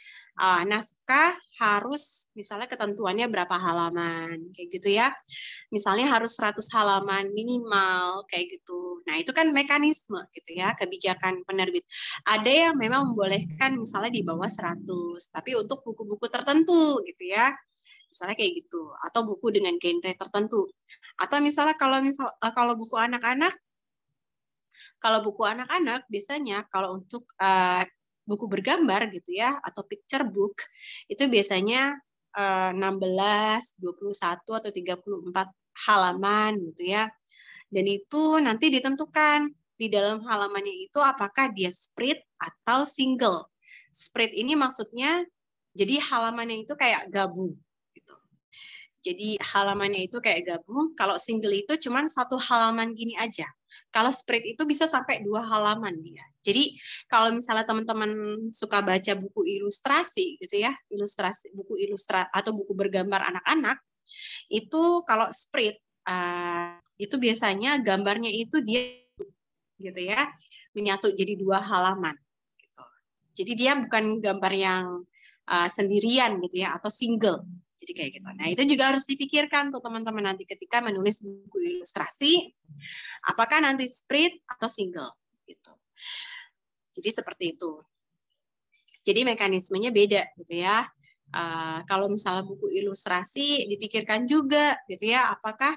naskah harus misalnya ketentuannya berapa halaman kayak gitu ya. Misalnya harus 100 halaman minimal kayak gitu. Nah, itu kan mekanisme gitu ya, kebijakan penerbit. Ada yang memang membolehkan misalnya di bawah 100, tapi untuk buku-buku tertentu gitu ya. Misalnya kayak gitu, atau buku dengan genre tertentu. Atau misalnya kalau buku anak-anak, biasanya kalau untuk buku bergambar gitu ya, atau picture book, itu biasanya 16, 21 atau 34 halaman gitu ya. Dan itu nanti ditentukan di dalam halamannya itu apakah dia spread atau single. Spread ini maksudnya jadi halamannya itu kayak gabung gitu. Jadi halamannya itu kayak gabung, kalau single itu cuma satu halaman gini aja. Kalau spread itu bisa sampai 2 halaman dia. Jadi kalau misalnya teman-teman suka baca buku ilustrasi gitu ya, buku ilustrasi atau buku bergambar anak-anak, itu kalau spread itu biasanya gambarnya itu dia gitu ya, menyatu jadi 2 halaman gitu. Jadi dia bukan gambar yang sendirian gitu ya, atau single. Jadi kayak gitu. Nah, itu juga harus dipikirkan tuh teman-teman nanti ketika menulis buku ilustrasi, apakah nanti spread atau single gitu. Jadi seperti itu. Jadi mekanismenya beda gitu ya. Kalau misalnya buku ilustrasi dipikirkan juga gitu ya, apakah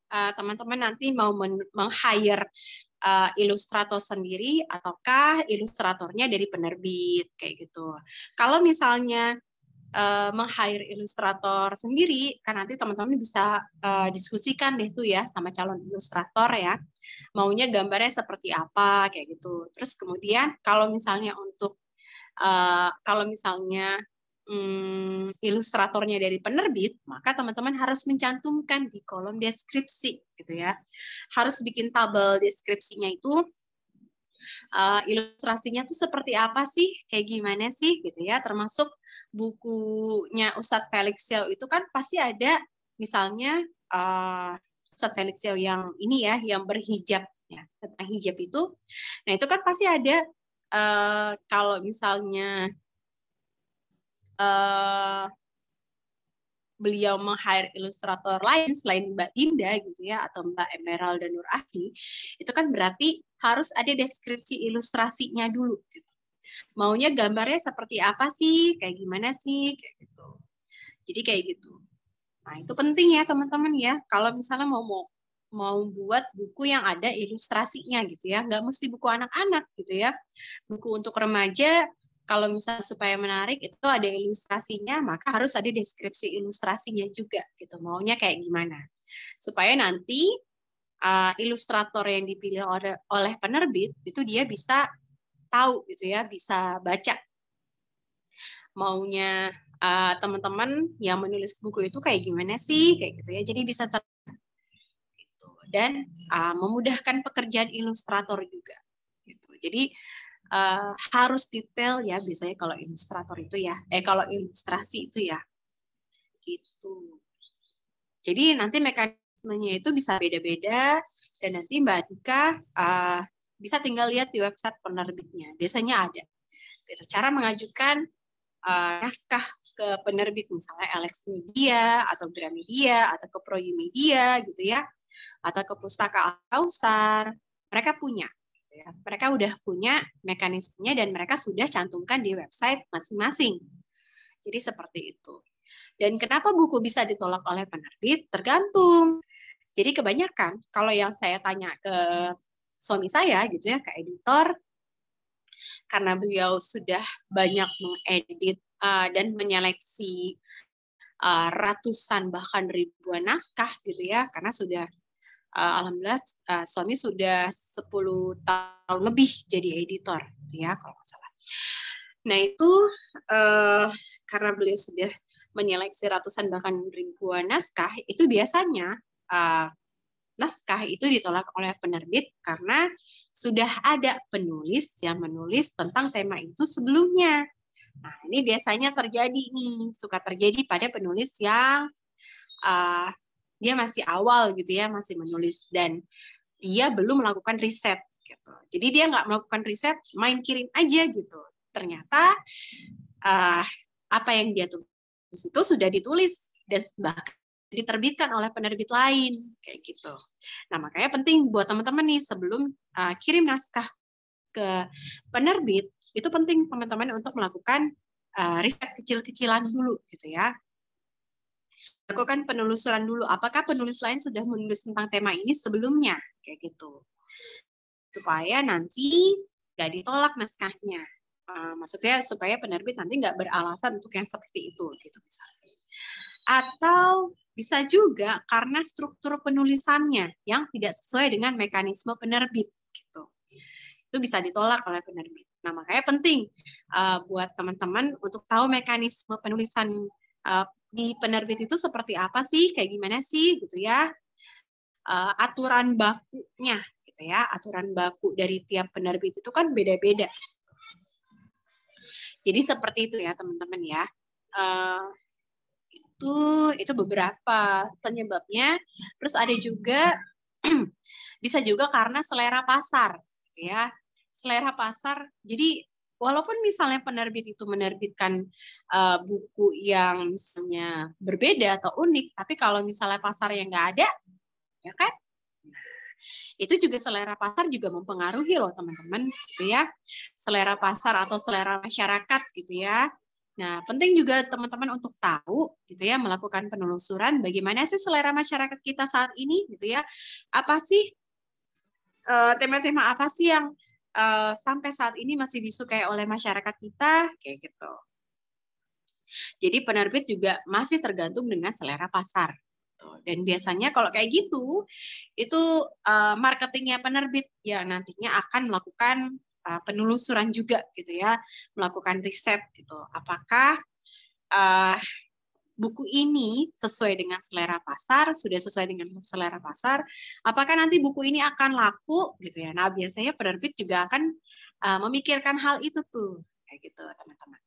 teman-teman nanti mau meng-hire ilustrator sendiri ataukah ilustratornya dari penerbit kayak gitu. Kalau misalnya meng-hire ilustrator sendiri, kan nanti teman-teman bisa diskusikan deh tuh ya sama calon ilustrator ya, maunya gambarnya seperti apa kayak gitu. Terus kemudian kalau misalnya ilustratornya dari penerbit, maka teman-teman harus mencantumkan di kolom deskripsi gitu ya. Harus bikin tabel deskripsinya itu ilustrasinya tuh seperti apa sih, kayak gimana sih gitu ya. Termasuk bukunya Ustadz Felix Xiao itu kan pasti ada misalnya Ustadz Felix Xiao yang ini ya, yang berhijab ya, tentang hijab itu. Nah, itu kan pasti ada kalau misalnya beliau meng-hire ilustrator lain selain Mbak Dinda gitu ya, atau Mbak Emerald dan Nur Ahdi, itu kan berarti harus ada deskripsi ilustrasinya dulu gitu. Maunya gambarnya seperti apa sih, kayak gimana sih, kayak gitu. Jadi kayak gitu. Nah, itu penting ya teman-teman ya, kalau misalnya mau buat buku yang ada ilustrasinya gitu ya, nggak mesti buku anak-anak gitu ya. Buku untuk remaja, kalau misalnya supaya menarik itu ada ilustrasinya, maka harus ada deskripsi ilustrasinya juga gitu. Maunya kayak gimana. Supaya nanti ilustrator yang dipilih oleh penerbit itu dia bisa tahu gitu ya, bisa baca maunya teman-teman yang menulis buku itu kayak gimana sih, kayak gitu ya. Jadi bisa gitu. Dan memudahkan pekerjaan ilustrator juga gitu. Jadi harus detail ya biasanya kalau ilustrator itu ya, kalau ilustrasi itu ya, gitu. Jadi nanti mekanismenya itu bisa beda-beda dan nanti Mbak Atika bisa tinggal lihat di website penerbitnya. Biasanya ada. Gitu. Cara mengajukan naskah ke penerbit misalnya Alex Media atau Gramedia atau ke Proyumedia gitu ya, atau ke Pustaka Al-Kausar, mereka punya. Mereka udah punya mekanismenya dan mereka sudah cantumkan di website masing-masing. Jadi seperti itu. Dan kenapa buku bisa ditolak oleh penerbit? Tergantung. Jadi kebanyakan kalau yang saya tanya ke suami saya gitu ya, ke editor, karena beliau sudah banyak mengedit dan menyeleksi ratusan bahkan ribuan naskah gitu ya, karena sudah alhamdulillah suami sudah 10 tahun lebih jadi editor gitu ya kalau nggak salah. Nah itu karena beliau sudah menyeleksi ratusan bahkan ribuan naskah, itu biasanya naskah itu ditolak oleh penerbit karena sudah ada penulis yang menulis tentang tema itu sebelumnya. Nah ini biasanya terjadi nih, suka terjadi pada penulis yang dia masih awal gitu ya, masih menulis dan dia belum melakukan riset gitu. Jadi dia nggak melakukan riset, main kirim aja gitu. Ternyata apa yang dia tulis itu sudah ditulis dan bahkan diterbitkan oleh penerbit lain kayak gitu. Nah makanya penting buat teman-teman nih sebelum kirim naskah ke penerbit itu penting teman-teman untuk melakukan riset kecil-kecilan dulu gitu ya. Lakukan penelusuran dulu. Apakah penulis lain sudah menulis tentang tema ini sebelumnya? Kayak gitu. Supaya nanti nggak ditolak naskahnya. Maksudnya supaya penerbit nanti nggak beralasan untuk yang seperti itu, gitu misalnya. Atau bisa juga karena struktur penulisannya yang tidak sesuai dengan mekanisme penerbit, gitu. Itu bisa ditolak oleh penerbit. Nah, makanya penting buat teman-teman untuk tahu mekanisme penulisan di penerbit itu seperti apa sih, kayak gimana sih, gitu ya. Aturan bakunya, gitu ya. Aturan baku dari tiap penerbit itu kan beda-beda. Jadi seperti itu ya, teman-teman ya. Itu beberapa penyebabnya. Terus ada juga bisa juga karena selera pasar, gitu ya. Selera pasar. Jadi walaupun misalnya penerbit itu menerbitkan buku yang misalnya berbeda atau unik, tapi kalau misalnya pasar yang nggak ada, ya kan? Nah, itu juga selera pasar juga mempengaruhi loh teman-teman, gitu ya. Selera pasar atau selera masyarakat, gitu ya. Nah, penting juga teman-teman untuk tahu, gitu ya, melakukan penelusuran bagaimana sih selera masyarakat kita saat ini, gitu ya. Apa sih tema-tema apa sih yang sampai saat ini masih disukai oleh masyarakat kita, kayak gitu. Jadi penerbit juga masih tergantung dengan selera pasar. Dan biasanya kalau kayak gitu, itu marketingnya penerbit yang nantinya akan melakukan penelusuran juga, gitu ya, melakukan riset, gitu. Apakah buku ini sesuai dengan selera pasar, sudah sesuai dengan selera pasar, apakah nanti buku ini akan laku, gitu ya. Nah, biasanya penerbit juga akan memikirkan hal itu tuh, kayak gitu, teman-teman.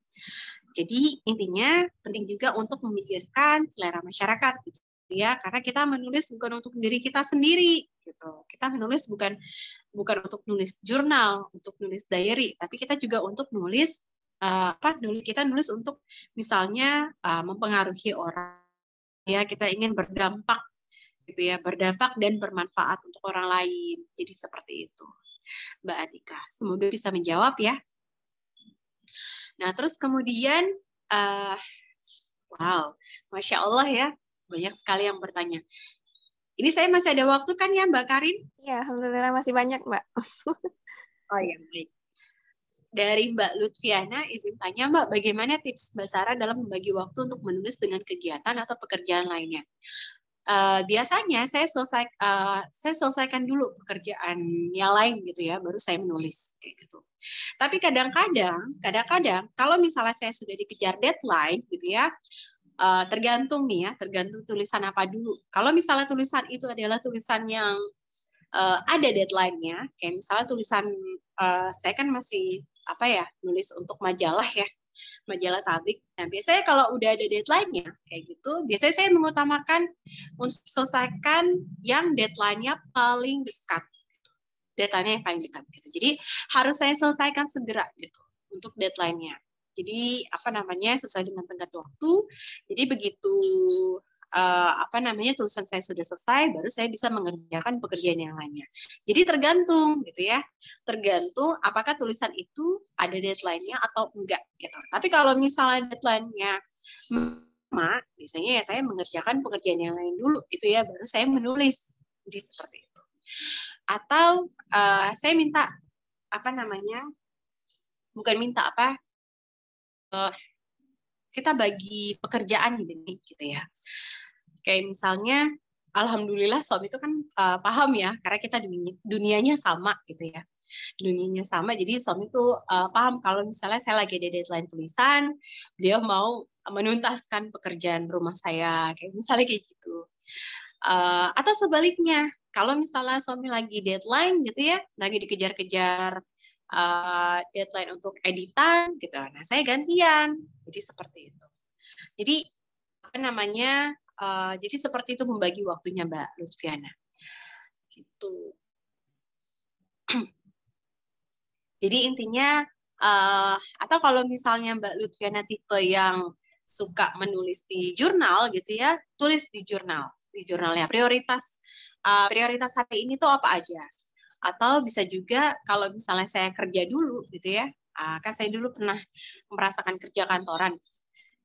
Jadi intinya penting juga untuk memikirkan selera masyarakat, gitu ya, karena kita menulis bukan untuk diri kita sendiri, gitu. Kita menulis bukan untuk nulis jurnal, untuk nulis diary, tapi kita juga untuk nulis kita nulis untuk misalnya mempengaruhi orang, ya, kita ingin berdampak, gitu ya, berdampak dan bermanfaat untuk orang lain. Jadi seperti itu, Mbak Atika. Semoga bisa menjawab ya. Nah, terus kemudian, wow, Masya Allah ya, banyak sekali yang bertanya. Ini saya masih ada waktu kan ya, Mbak Karin? Ya, alhamdulillah masih banyak, Mbak. Oh ya, baik. Dari Mbak Lutfiana, izin tanya Mbak, bagaimana tips Mbak Sarah dalam membagi waktu untuk menulis dengan kegiatan atau pekerjaan lainnya? Biasanya saya selesaikan dulu pekerjaan yang lain, gitu ya, baru saya menulis, kayak gitu. Tapi kadang-kadang kalau misalnya saya sudah dikejar deadline, gitu ya, tergantung nih ya, tergantung tulisan apa dulu. Kalau misalnya tulisan itu adalah tulisan yang ada deadline-nya, kayak misalnya tulisan saya kan masih nulis untuk majalah ya, majalah tablik. Nah, biasanya kalau udah ada deadline-nya kayak gitu, biasanya saya mengutamakan untuk selesaikan yang deadline-nya paling dekat. Deadline-nya yang paling dekat gitu. Jadi harus saya selesaikan segera gitu untuk deadline-nya. Jadi sesuai dengan tenggat waktu. Jadi begitu tulisan saya sudah selesai, baru saya bisa mengerjakan pekerjaan yang lainnya. Jadi tergantung gitu ya, tergantung apakah tulisan itu ada deadline-nya atau enggak gitu. Tapi kalau misalnya deadline-nya biasanya ya saya mengerjakan pekerjaan yang lain dulu gitu ya, baru saya menulis. Jadi seperti itu. Atau saya minta kita bagi pekerjaan gitu ya. Kayak misalnya, alhamdulillah suami itu kan paham ya, karena kita dunianya sama gitu ya. Dunianya sama, jadi suami itu paham kalau misalnya saya lagi ada deadline tulisan, dia mau menuntaskan pekerjaan rumah saya, kayak misalnya kayak gitu. Atau sebaliknya, kalau misalnya suami lagi deadline gitu ya, lagi dikejar-kejar deadline untuk editan gitu, nah saya gantian. Jadi seperti itu. Jadi jadi seperti itu membagi waktunya Mbak Lutfiana. Gitu. Jadi intinya atau kalau misalnya Mbak Lutfiana tipe yang suka menulis di jurnal gitu ya, tulis di jurnalnya prioritas hari ini tuh apa aja. Atau bisa juga kalau misalnya saya kerja dulu gitu ya, kan saya dulu pernah merasakan kerja kantoran.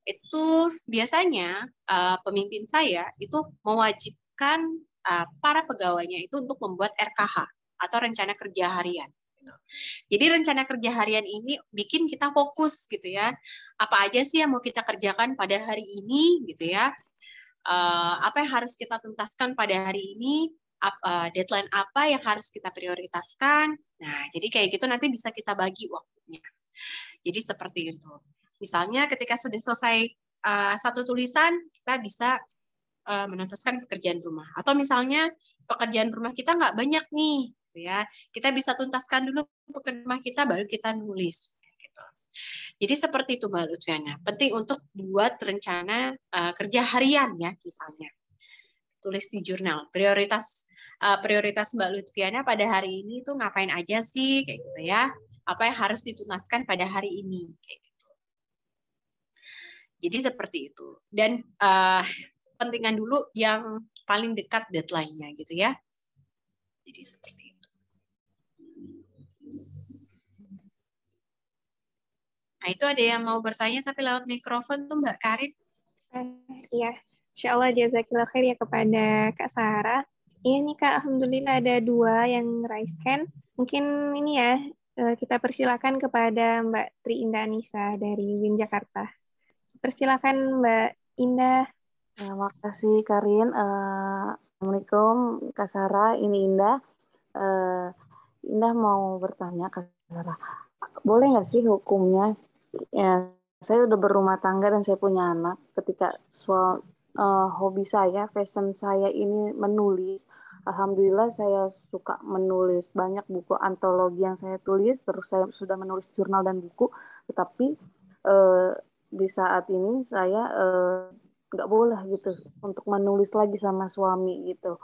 itu biasanya pemimpin saya itu mewajibkan para pegawainya itu untuk membuat RKH atau rencana kerja harian. Jadi rencana kerja harian ini bikin kita fokus gitu ya. Apa aja sih yang mau kita kerjakan pada hari ini gitu ya. Apa yang harus kita tuntaskan pada hari ini, deadline apa yang harus kita prioritaskan. Nah, jadi kayak gitu nanti bisa kita bagi waktunya. Jadi seperti itu. Misalnya ketika sudah selesai satu tulisan, kita bisa menuntaskan pekerjaan rumah. Atau misalnya pekerjaan rumah kita nggak banyak nih, gitu ya. Kita bisa tuntaskan dulu pekerjaan rumah kita, baru kita nulis. Gitu. Jadi seperti itu Mbak Lutfiana. Penting untuk buat rencana kerja harian ya, misalnya. Tulis di jurnal. Prioritas Mbak Lutfiana pada hari ini tuh ngapain aja sih, kayak gitu ya. Apa yang harus dituntaskan pada hari ini, kayak gitu. Jadi seperti itu. Dan pentingan dulu yang paling dekat deadline-nya gitu ya. Jadi seperti itu. Nah, itu ada yang mau bertanya tapi lewat mikrofon tuh Mbak Karin. Iya, Insya Allah jazakillah khair ya kepada Kak Sarah. Iya nih Kak, Alhamdulillah ada 2 yang raise hand. Mungkin ini ya, kita persilakan kepada Mbak Tri Indah Anissa dari WIN Jakarta. Persilakan Mbak Indah. Terima kasih Karin. Assalamualaikum Kak Sarah, ini Indah. Indah mau bertanya Kak Sarah, boleh nggak sih hukumnya? Ya, saya udah berumah tangga dan saya punya anak. Ketika hobi saya, passion saya ini menulis. Alhamdulillah saya suka menulis. Banyak buku antologi yang saya tulis. Terus saya sudah menulis jurnal dan buku. Tetapi di saat ini saya nggak boleh gitu untuk menulis lagi sama suami gitu,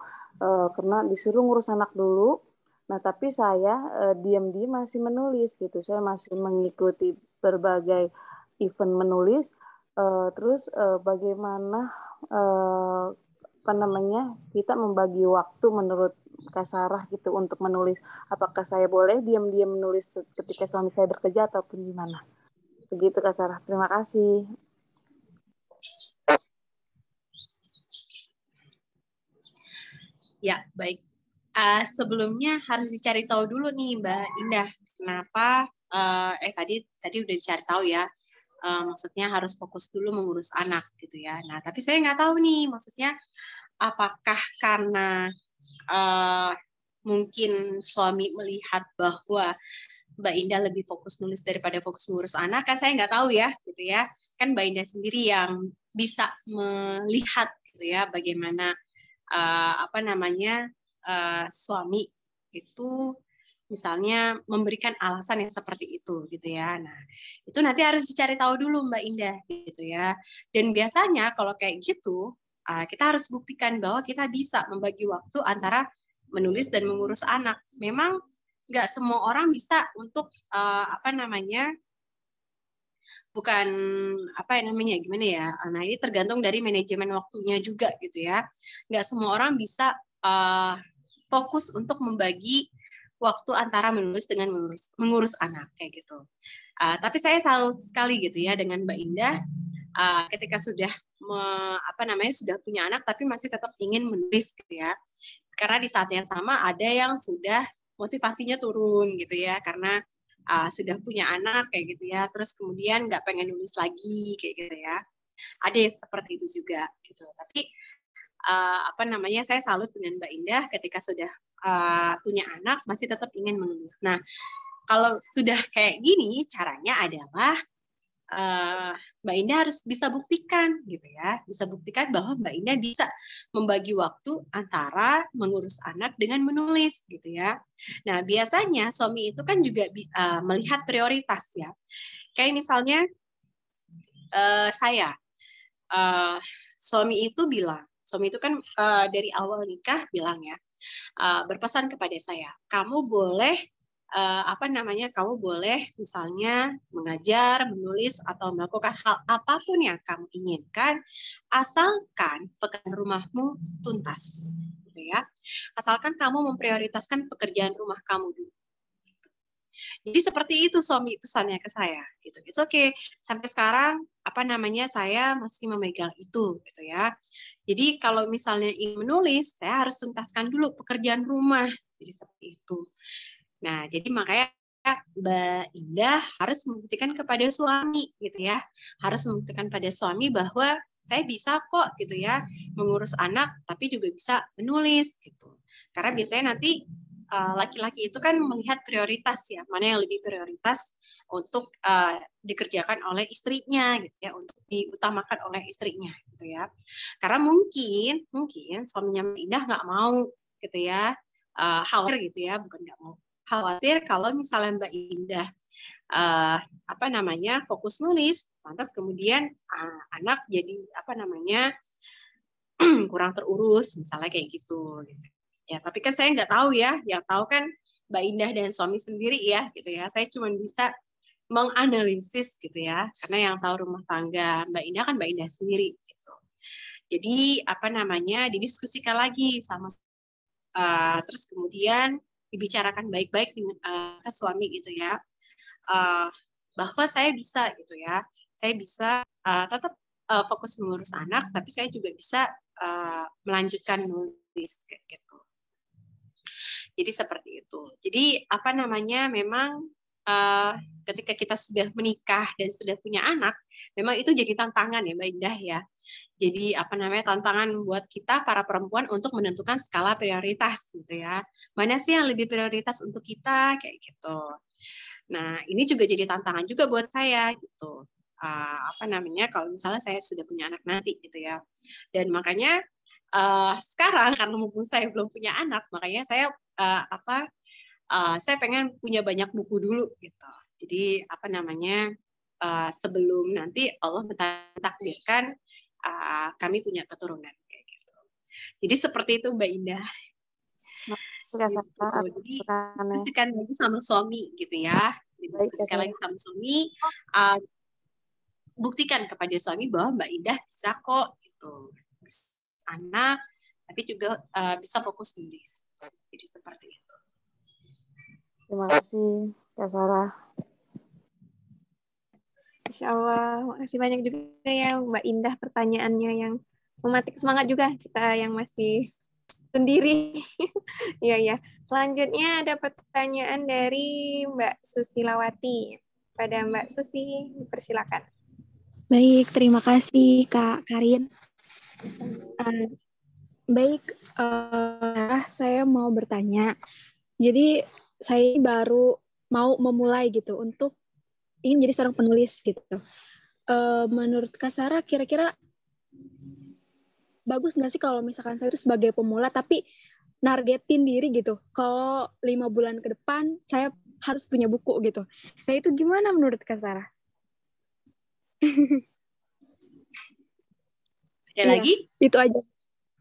karena disuruh ngurus anak dulu. Nah tapi saya diam-diam masih menulis gitu, saya masih mengikuti berbagai event menulis. Terus bagaimana apa namanya kita membagi waktu menurut Kak Sarah gitu untuk menulis? Apakah saya boleh diam-diam menulis ketika suami saya bekerja ataupun gimana? Begitu Kak Sarah, terima kasih. Ya, baik. Sebelumnya harus dicari tahu dulu nih Mbak Indah, kenapa tadi udah dicari tahu ya. Maksudnya harus fokus dulu mengurus anak gitu ya. Nah, tapi saya nggak tahu nih, maksudnya apakah karena mungkin suami melihat bahwa Mbak Indah lebih fokus nulis daripada fokus ngurus anak, kan saya nggak tahu ya, gitu ya. Kan Mbak Indah sendiri yang bisa melihat gitu ya bagaimana suami itu misalnya memberikan alasan yang seperti itu gitu ya. Nah, itu nanti harus dicari tahu dulu Mbak Indah gitu ya. Dan biasanya kalau kayak gitu, kita harus buktikan bahwa kita bisa membagi waktu antara menulis dan mengurus anak. Memang nggak semua orang bisa untuk gimana ya. Nah, ini tergantung dari manajemen waktunya juga gitu ya. Nggak semua orang bisa fokus untuk membagi waktu antara menulis dengan mengurus anak kayak gitu. Tapi saya salut sekali gitu ya dengan Mbak Indah ketika sudah sudah punya anak tapi masih tetap ingin menulis gitu ya. Karena di saat yang sama ada yang sudah motivasinya turun gitu ya karena sudah punya anak kayak gitu ya, terus kemudian nggak pengen nulis lagi kayak gitu ya. Ada yang seperti itu juga gitu. Tapi saya salut dengan Mbak Indah ketika sudah punya anak masih tetap ingin menulis. Nah, kalau sudah kayak gini caranya adalah Mbak Indah harus bisa buktikan gitu ya, bisa buktikan bahwa Mbak Indah bisa membagi waktu antara mengurus anak dengan menulis gitu ya. Nah biasanya suami itu kan juga melihat prioritas ya, kayak misalnya suami itu kan dari awal nikah bilang ya, berpesan kepada saya, kamu boleh kamu boleh misalnya mengajar, menulis, atau melakukan hal apapun yang kamu inginkan, asalkan pekerjaan rumahmu tuntas, gitu ya. Asalkan kamu memprioritaskan pekerjaan rumah kamu dulu. Jadi seperti itu suami pesannya ke saya gitu. It's okay. Sampai sekarang saya masih memegang itu gitu ya. Jadi kalau misalnya ingin menulis, saya harus tuntaskan dulu pekerjaan rumah. Jadi seperti itu. Nah, jadi makanya Mbak Indah harus membuktikan kepada suami gitu ya. Harus membuktikan pada suami bahwa saya bisa kok gitu ya mengurus anak tapi juga bisa menulis gitu. Karena biasanya nanti laki-laki itu kan melihat prioritas ya, mana yang lebih prioritas untuk dikerjakan oleh istrinya gitu ya, untuk diutamakan oleh istrinya gitu ya. Karena mungkin suaminya Mbak Indah nggak mau gitu ya, khawatir gitu ya, bukan nggak mau, khawatir kalau misalnya Mbak Indah fokus nulis, lantas kemudian anak jadi kurang terurus misalnya kayak gitu. Ya, tapi kan saya nggak tahu ya, yang tahu kan Mbak Indah dan suami sendiri ya, gitu ya. Saya cuma bisa menganalisis gitu ya, karena yang tahu rumah tangga Mbak Indah kan Mbak Indah sendiri. Gitu. Jadi didiskusikan lagi sama, terus kemudian dibicarakan baik-baik dengan ke suami gitu ya, bahwa saya bisa gitu ya, saya bisa tetap fokus mengurus anak, tapi saya juga bisa melanjutkan nulis kayak gitu. Jadi seperti itu. Jadi memang ketika kita sudah menikah dan sudah punya anak, memang itu jadi tantangan ya Mbak Indah ya. Jadi tantangan buat kita para perempuan untuk menentukan skala prioritas gitu ya. Mana sih yang lebih prioritas untuk kita kayak gitu. Nah, ini juga jadi tantangan juga buat saya gitu. Kalau misalnya saya sudah punya anak nanti gitu ya. Dan makanya sekarang karena mumpung saya belum punya anak, makanya saya saya pengen punya banyak buku dulu gitu. Jadi sebelum nanti Allah mentakdirkan kami punya keturunan kayak gitu. Jadi seperti itu Mbak Indah. Jadi diskusikan lagi sama suami gitu ya. Diskusikan lagi sama suami. Buktikan kepada suami bahwa Mbak Indah bisa kok gitu. Anak, tapi juga bisa fokus nulis. Jadi seperti itu. Terima kasih, Kak Sarah. Insya Allah, makasih banyak juga ya Mbak Indah pertanyaannya yang mematik semangat juga kita yang masih sendiri. Iya. Selanjutnya ada pertanyaan dari Mbak Susilawati. Pada Mbak Susi, persilakan. Baik, terima kasih Kak Karin. Saya mau bertanya. Jadi saya baru mau memulai gitu untuk ingin jadi seorang penulis gitu. Menurut Kak Sarah, kira-kira bagus nggak sih kalau misalkan saya itu sebagai pemula tapi nargetin diri gitu. Kalau 5 bulan ke depan saya harus punya buku gitu. Nah itu gimana menurut Kak Sarah? Ada lagi? Itu aja.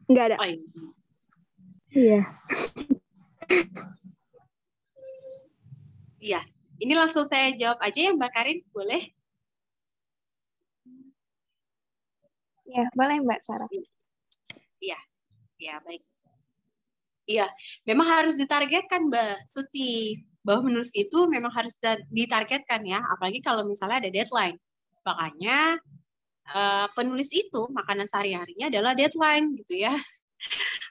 Nggak ada. Oh, iya. Iya. Ini langsung saya jawab aja ya Mbak Karin, boleh? Ya, boleh Mbak Sarah. Iya, baik. Iya, memang harus ditargetkan Mbak Susi. Bahwa menulis itu memang harus ditargetkan ya, apalagi kalau misalnya ada deadline. Makanya penulis itu makanan sehari-harinya adalah deadline gitu ya.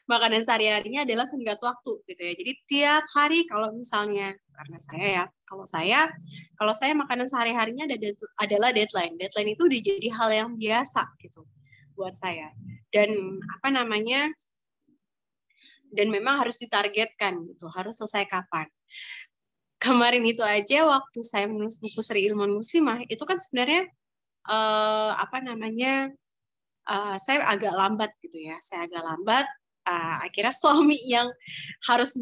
Makanan sehari-harinya adalah tenggat waktu gitu ya. Jadi tiap hari kalau misalnya karena saya makanan sehari-harinya adalah deadline. Deadline itu udah jadi hal yang biasa gitu buat saya. Dan dan memang harus ditargetkan gitu, harus selesai kapan. Kemarin itu aja waktu saya menulis buku Sri Ilmuwan Muslimah itu kan sebenarnya saya agak lambat gitu ya. Saya agak lambat. Akhirnya suami yang harus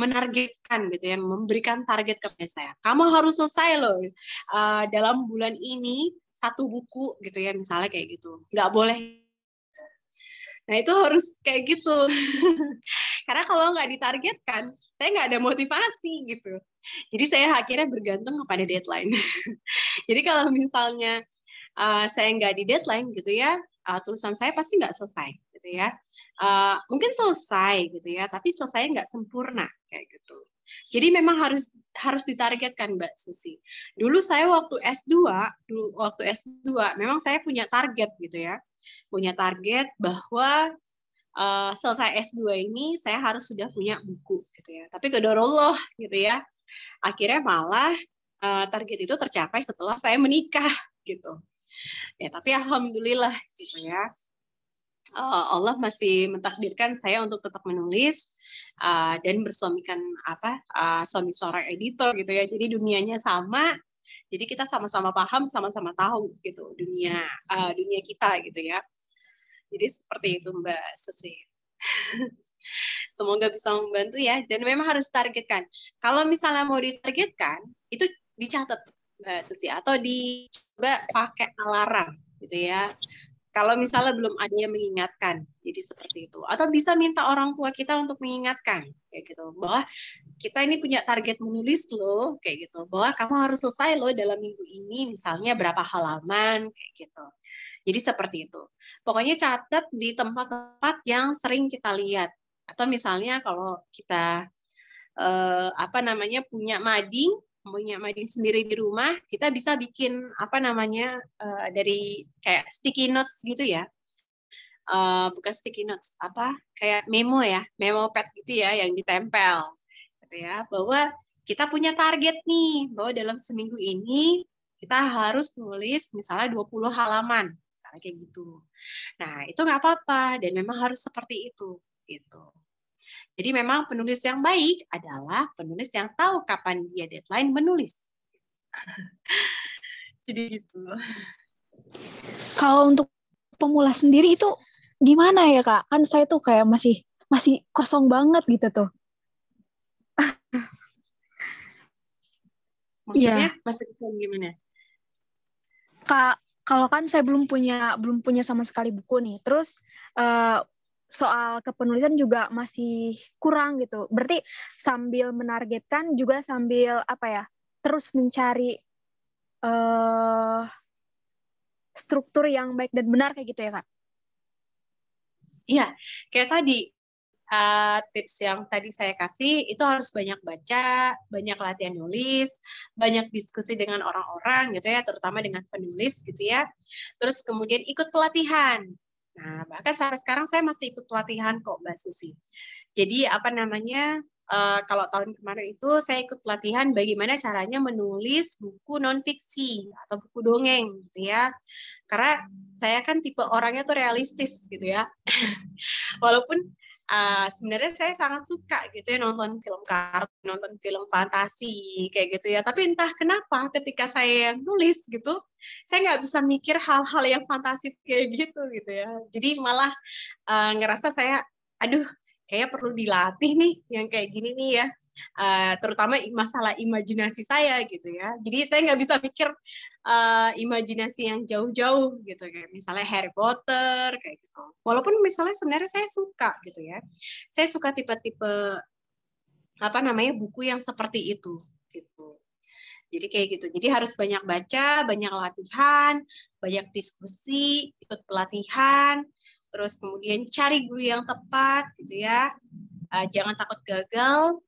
menargetkan gitu ya, memberikan target kepada saya. Kamu harus selesai loh dalam bulan ini 1 buku gitu ya, misalnya kayak gitu. Nggak boleh. Nah itu harus kayak gitu. Karena kalau nggak ditargetkan, saya nggak ada motivasi gitu. Jadi saya akhirnya bergantung kepada deadline. Jadi kalau misalnya saya nggak di deadline gitu ya, tulisan saya pasti nggak selesai gitu ya. Mungkin selesai gitu ya, tapi selesai nggak sempurna kayak gitu. Jadi memang harus ditargetkan, Mbak Susi. Dulu saya waktu S2 memang saya punya target gitu ya. Punya target bahwa selesai S2 ini saya harus sudah punya buku gitu ya. Tapi qadarullah gitu ya. Akhirnya malah target itu tercapai setelah saya menikah gitu. Ya, tapi alhamdulillah gitu ya. Allah masih mentakdirkan saya untuk tetap menulis dan bersuamikan suami seorang editor gitu ya. Jadi dunianya sama. Jadi kita sama-sama paham, sama-sama tahu gitu dunia kita gitu ya. Jadi seperti itu Mbak Susi. Semoga bisa membantu ya. Dan memang harus targetkan. Kalau misalnya mau ditargetkan, itu dicatat Mbak Susi atau dicoba pakai alarm gitu ya. Kalau misalnya belum ada yang mengingatkan, jadi seperti itu. Atau bisa minta orang tua kita untuk mengingatkan, kayak gitu. Bahwa kita ini punya target menulis loh, kayak gitu. Bahwa kamu harus selesai loh dalam minggu ini, misalnya berapa halaman, kayak gitu. Jadi seperti itu. Pokoknya catat di tempat-tempat yang sering kita lihat. Atau misalnya kalau kita punya mading sendiri di rumah, kita bisa bikin dari kayak sticky notes gitu ya. Bukan sticky notes, kayak memo pad gitu ya yang ditempel gitu ya, bahwa kita punya target nih bahwa dalam seminggu ini kita harus nulis misalnya 20 halaman misalnya kayak gitu. Nah, itu nggak apa-apa dan memang harus seperti itu gitu. Jadi memang penulis yang baik adalah penulis yang tahu kapan dia deadline menulis. Jadi gitu. Kalau untuk pemula sendiri itu gimana ya Kak? Kan saya tuh kayak masih kosong banget gitu tuh. Maksudnya masih kosong gimana? Kak, kalau kan saya belum punya sama sekali buku nih. Terus soal kepenulisan juga masih kurang gitu. Berarti sambil menargetkan juga sambil terus mencari struktur yang baik dan benar kayak gitu ya Kak? Iya, kayak tadi tips yang tadi saya kasih itu harus banyak baca, banyak latihan nulis, banyak diskusi dengan orang-orang gitu ya, terutama dengan penulis gitu ya. Terus kemudian ikut pelatihan. Nah, bahkan sampai sekarang saya masih ikut pelatihan kok, Mbak Susi. Jadi kalau tahun kemarin itu saya ikut pelatihan bagaimana caranya menulis buku non-fiksi atau buku dongeng gitu ya. Karena saya kan tipe orangnya tuh realistis gitu ya. Walaupun sebenarnya saya sangat suka gitu ya nonton film kartun, nonton film fantasi kayak gitu ya. Tapi entah kenapa ketika saya nulis gitu, saya nggak bisa mikir hal-hal yang fantastis kayak gitu ya. Jadi malah ngerasa saya, aduh, kayaknya perlu dilatih nih yang kayak gini nih ya. Terutama masalah imajinasi saya gitu ya. Jadi saya nggak bisa mikir imajinasi yang jauh-jauh gitu kayak misalnya Harry Potter kayak gitu. Walaupun misalnya sebenarnya saya suka gitu ya. Saya suka tipe-tipe buku yang seperti itu gitu. Jadi kayak gitu. Jadi harus banyak baca, banyak latihan, banyak diskusi, ikut pelatihan, terus kemudian cari guru yang tepat gitu ya. Jangan takut gagal,